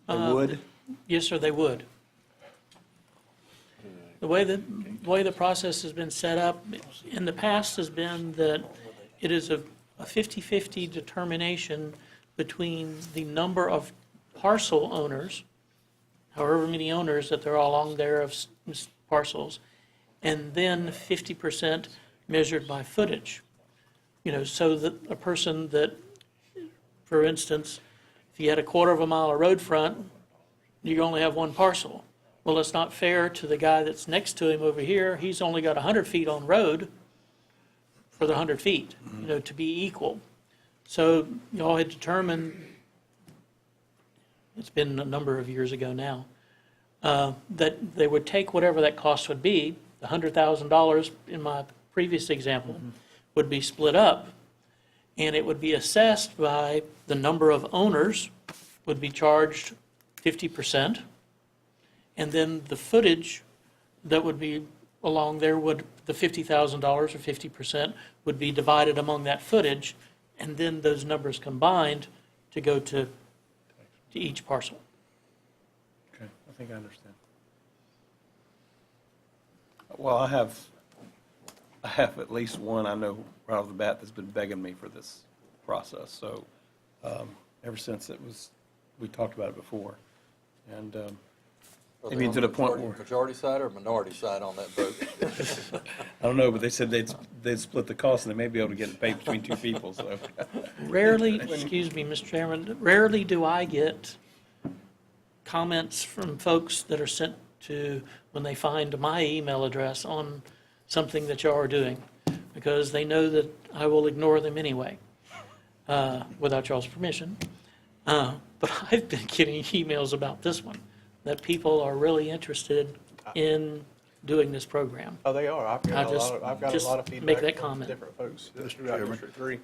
They would? Yes, sir, they would. The way the process has been set up in the past has been that it is a 50-50 determination between the number of parcel owners, however many owners that there are along there of parcels, and then 50% measured by footage. You know, so that a person that, for instance, if you had a quarter of a mile of road front, you only have one parcel. Well, it's not fair to the guy that's next to him over here. He's only got 100 feet on road for the 100 feet, you know, to be equal. So you all had determined, it's been a number of years ago now, that they would take whatever that cost would be, the $100,000 in my previous example, would be split up, and it would be assessed by the number of owners would be charged 50%, and then the footage that would be along there would, the $50,000 or 50% would be divided among that footage, and then those numbers combined to go to each parcel. Okay, I think I understand. Well, I have at least one I know right off the bat that's been begging me for this process. So ever since we talked about it before, and maybe to the point where Majority side or minority side on that vote? I don't know, but they said they'd split the cost and they may be able to get it paid between 2 people. So Rarely, excuse me, Mr. Chairman, rarely do I get comments from folks that are sent to, when they find my email address on something that y'all are doing, because they know that I will ignore them anyway, without y'all's permission. But I've been getting emails about this one, that people are really interested in doing this program. Oh, they are. I've got a lot of feedback make that from comment. different folks throughout District 3.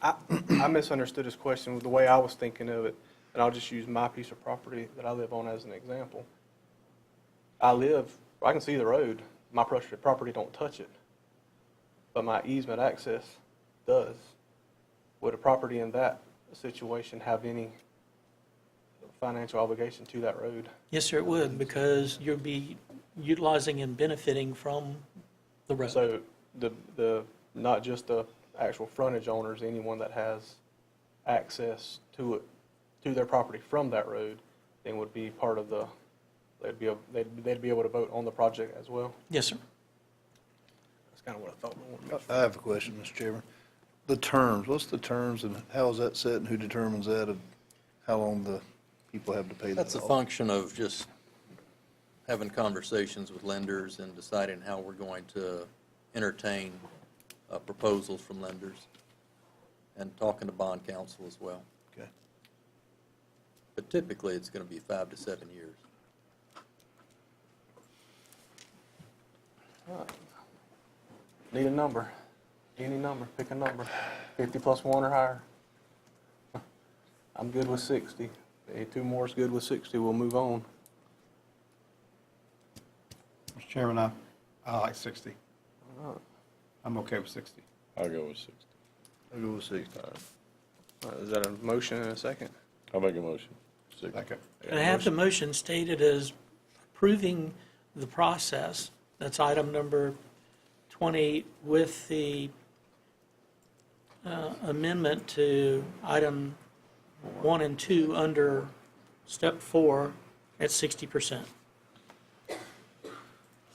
I misunderstood his question with the way I was thinking of it, and I'll just use my piece of property that I live on as an example. I can see the road. My property don't touch it, but my easement access does. Would a property in that situation have any financial obligation to that road? Yes, sir, it would, because you'll be utilizing and benefiting from the road. So the not just the actual frontage owners, anyone that has access to it, to their property from that road, then would be part of the, they'd be able to vote on the project as well. Yes, sir. That's kind of what I thought. I have a question, Mr. Chairman. The terms, what's the terms and how is that set and who determines that and how long the people have to pay that That's a off? function of just having conversations with lenders and deciding how we're going to entertain proposals from lenders and talking to bond counsel as well. Okay. But typically, it's going to be 5 to 7 years. Need a number, any number, pick a number, 50 plus 1 or higher. I'm good with 60. Hey, two more is good with 60, we'll move on. Mr. Chairman, I like 60. I'm okay with 60. I'll go with 60. I'll go with 60. Is that a motion and a second? I'll make a motion. 60. Second. And I have the motion stated as approving the process. That's item number 20 with the amendment to item 1 and 2 under step 4 at 60%.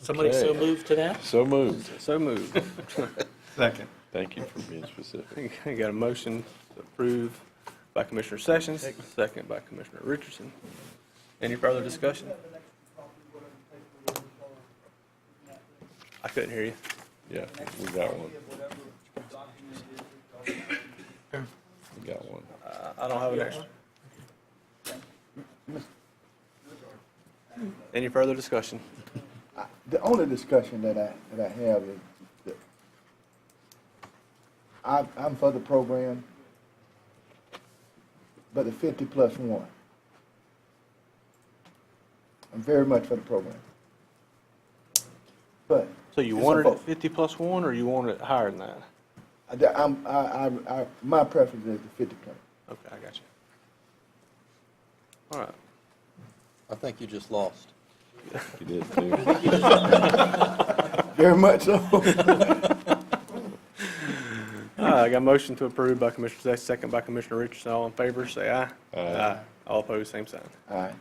Somebody so Okay. moved to that? So moved. So moved. Second. Thank you for being specific. I got a motion to approve by Commissioner Sessions, second by Commissioner Richardson. Any further discussion? I couldn't hear you. Yeah, we got one. We got one. I don't have an extra. Any further discussion? The only discussion that I have is that I'm for the program, but the 50+1. I'm very much for the program. But. So you it's wanted a it 50 plus 1, or you wanted it higher than that? my preference is the 50+. Okay, I got you. All right. I think you just lost. You did too. Very much so. I got a motion to approve by Commissioner Sessions, second by Commissioner Richardson. All in favor, say aye. Aye. All opposed, same sign. All right.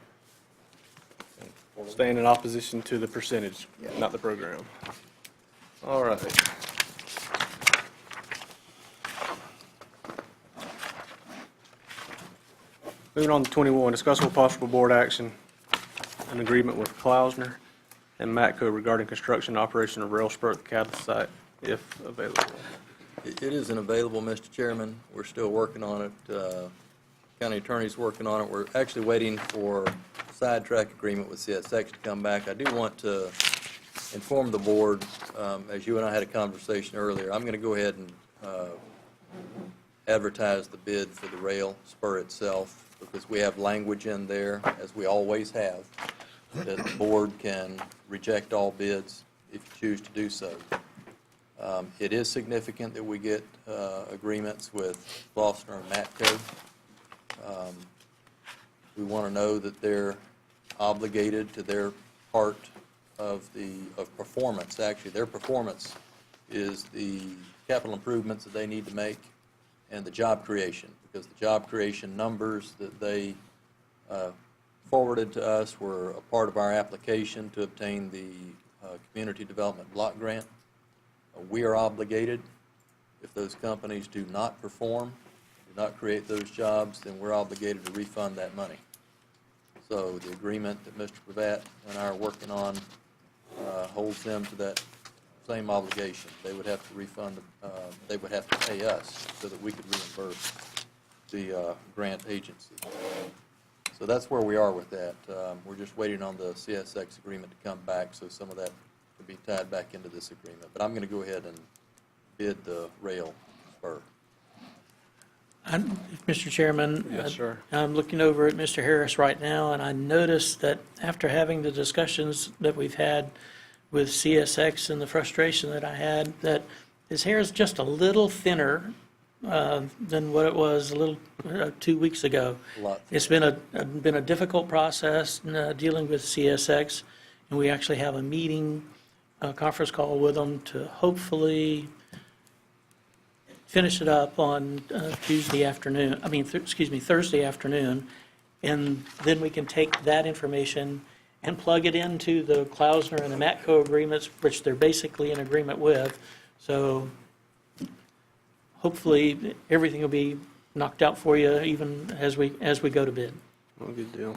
Staying in opposition to the percentage, not the program. All right. Moving on to 21, discuss with possible board action an agreement with Klausner and Matco regarding construction and operation of rail spur at the Catalyst site, if available. It isn't available, Mr. Chairman. We're still working on it. County attorney's working on it. We're actually waiting for a sidetrack agreement with CSX to come back. I do want to inform the board, as you and I had a conversation earlier, I'm going to go ahead and advertise the bid for the rail spur itself, because we have language in there, as we always have, that the board can reject all bids if you choose to do so. It is significant that we get agreements with Flossner and Matco. We want to know that they're obligated to their part of performance. Actually, their performance is the capital improvements that they need to make and the job creation, because the job creation numbers that they forwarded to us were a part of our application to obtain the Community Development Block Grant. We are obligated, if those companies do not perform, do not create those jobs, then we're obligated to refund that money. So the agreement that Mr. Pravat and I are working on holds them to that same obligation. They would have to refund, they would have to pay us so that we could reimburse the grant agency. So that's where we are with that. We're just waiting on the CSX agreement to come back, so some of that could be tied back into this agreement. But I'm going to go ahead and bid the rail spur. Mr. Chairman? Yes, sir. I'm looking over at Mr. Harris right now, and I noticed that after having the discussions that we've had with CSX and the frustration that I had, that his hair is just a little thinner than what it was 2 weeks ago. A lot. It's been a difficult process dealing with CSX, and we actually have a meeting, a conference call with them to hopefully finish it up on Thursday afternoon, and then we can take that information and plug it into the Klausner and the Matco agreements, which they're basically in agreement with. So hopefully, everything will be knocked out for you even as we go to bid. Well, good deal.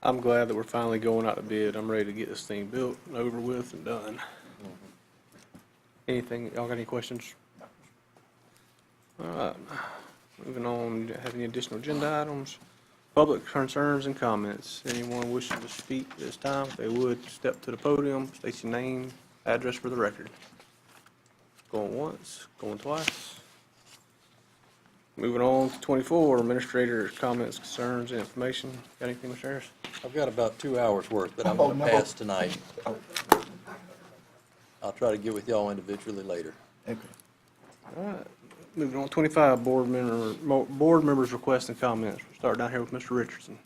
I'm glad that we're finally going out to bid. I'm ready to get this thing built and over with and done. Anything, y'all got any questions? All right, moving on, have any additional agenda items? Public concerns and comments. Anyone wishing to speak this time, if they would, step to the podium, state your name, address for the record. Going once, going twice. Moving on to 24, administrator's comments, concerns, and information. Got anything, Mr. Harris? I've got about 2 hours worth, but I'm Oh, going to no. pass tonight. I'll try to get with y'all individually later. Okay. All right. Moving on, 25, board members' requests and comments. We'll start down here with Mr. Richardson.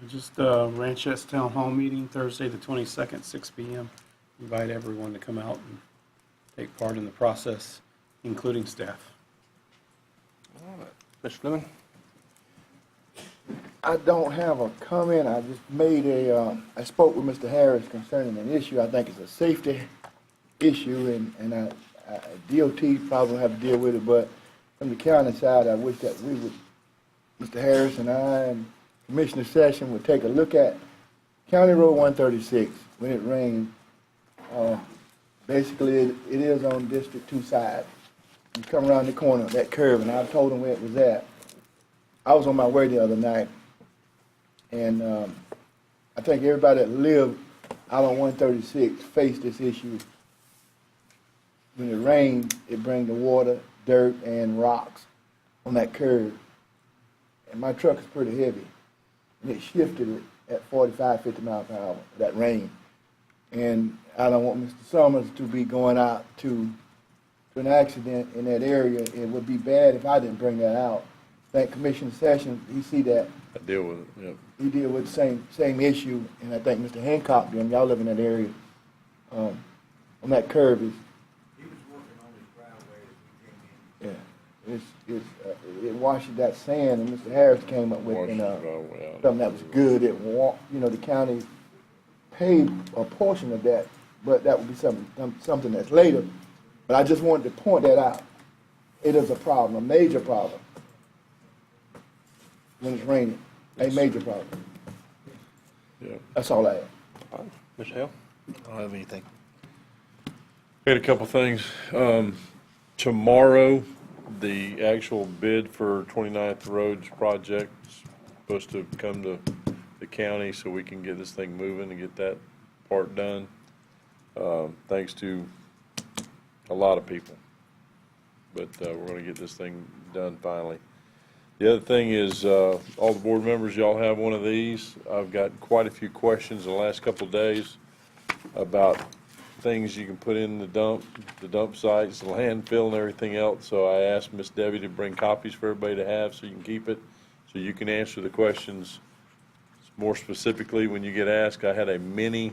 Just Ranchettes Town Hall meeting Thursday, the 22nd, 6 p.m. Invite everyone to come out and take part in the process, including staff. Mr. Fleming? I don't have a comment. I just made I spoke with Mr. Harris concerning an issue. I think it's a safety issue, and DOT probably have to deal with it, but from the county side, I wish that we would, Mr. Harris and I and Commissioner Session would take a look at County Road 136 when it rains. Basically, it is on District 2 side. You come around the corner, that curve, and I told them where it was at. I was on my way the other night, and I think everybody that lived out on 136 faced this issue. When it rains, it brings the water, dirt, and rocks on that curve. And my truck is pretty heavy, and it shifted it at 45, 50 miles per hour, that rain. And I don't want Mr. Summers to be going out to an accident in that area. It would be bad if I didn't bring that out. I think Commissioner Sessions, he see that. I deal with it, yeah. He deal with the same issue, and I think Mr. Hancock, them, y'all live in that area, on that curve is. He was working on his driveway as we came in. Yeah, it washes that sand, and Mr. Harris came up with Washes the driveway out. something that was good. The county paid a portion of that, but that would be something that's later. But I just wanted to point that out. It is a problem, a major problem, when it's raining, a major problem. Yeah. That's all I have. All right. Mr. Hill? I don't have anything. Had a couple things. Tomorrow, the actual bid for 29th Roads project is supposed to come to the county so we can get this thing moving and get that part done. Thanks to a lot of people. But we're going to get this thing done finally. The other thing is, all the board members, y'all have one of these. I've got quite a few questions in the last couple of days about things you can put in the dump sites, the landfill and everything else. So I asked Miss Debbie to bring copies for everybody to have so you can keep it, so you can answer the questions more specifically when you get asked. I had a mini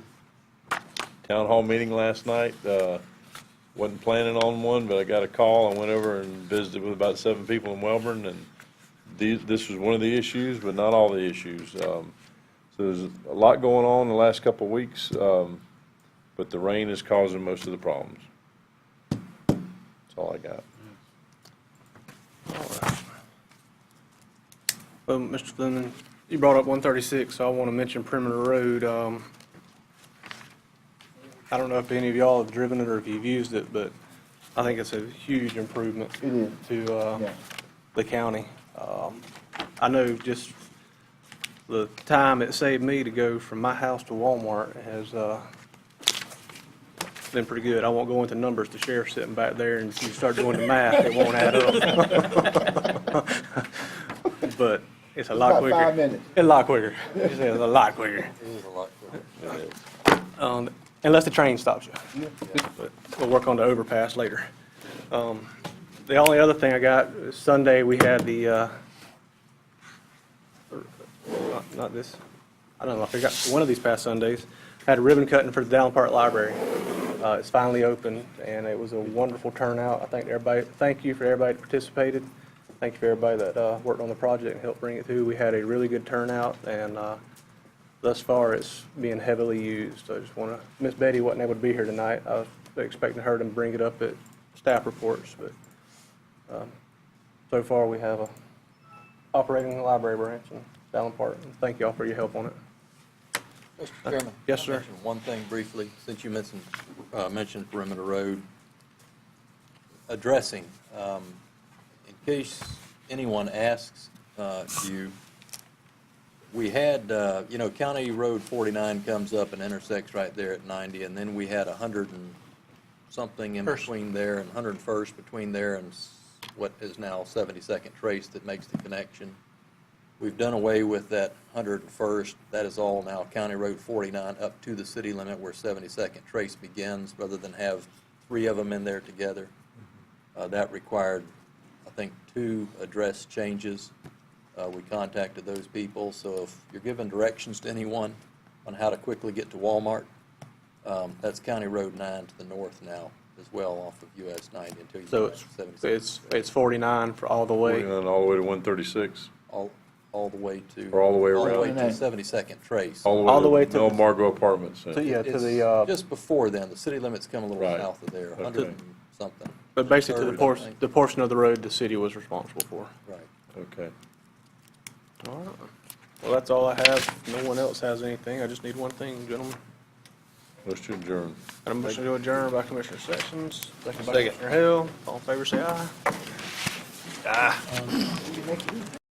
town hall meeting last night. Wasn't planning on one, but I got a call. I went over and visited with about 7 people in Welborn, and this was one of the issues, but not all the issues. So there's a lot going on in the last couple of weeks, but the rain is causing most of the problems. That's all I got. All right. Well, Mr. Fleming, you brought up 136, so I want to mention Perimeter Road. I don't know if any of y'all have driven it or if you've used it, but I think it's a huge improvement It is. to Yeah. the county. I know just the time it saved me to go from my house to Walmart has been pretty good. I won't go into numbers. The sheriff's sitting back there, and if you start doing the math, it won't add up. But it's a lot About quicker. 5 minutes. It's a lot quicker. It's a lot quicker. It is a lot quicker. Unless the train stops you. But we'll work on the overpass later. The only other thing I got, is Sunday, we had the, not this, I don't know, I forgot, one of these past Sundays, had a ribbon cutting for the Dallin Park Library. It's finally open, and it was a wonderful turnout. Thank you for everybody that participated. Thank you for everybody that worked on the project and helped bring it through. We had a really good turnout, and thus far, it's being heavily used. So I just want to, Miss Betty wasn't able to be here tonight. I was expecting her to bring it up at staff reports, but so far we have a operating library branch in Dallin Park. And thank y'all for your help on it. Mr. Chairman? Yes, I'll sir. mention one thing briefly, since you mentioned Perimeter Road. Addressing, in case anyone asks you, we had, County Road 49 comes up and intersects right there at 90, and then we had 100 and something in between there, and 101st between there and what is now 72nd Trace that makes the connection. We've done away with that 101st. That is all now County Road 49 up to the city limit where 72nd Trace begins, rather than have 3 of them in there together. That required, I think, 2 address changes. We contacted those people, so if you're giving directions to anyone on how to quickly get to Walmart, that's County Road 9 to the north now as well, off of US 90 until you So get to 76. it's 49 for all the way? 49 all the way to 136? All the way to. Or all the way All the way around? to 72nd Trace. All the way to Mel the- Margot Apartments. So, yeah, to It's the, just before then. The city limits come a little Right. south of there, Okay. 100 and something. but basically Third, I the think. the portion of the road the city was responsible for. Right. Okay. All right. Well, that's all I have. If no one else has anything, I just need one thing, gentlemen. Motion adjourned. Got a motion to adjourn by Commissioner Sessions, second by Commissioner Hill. All in favor, say aye. Aye.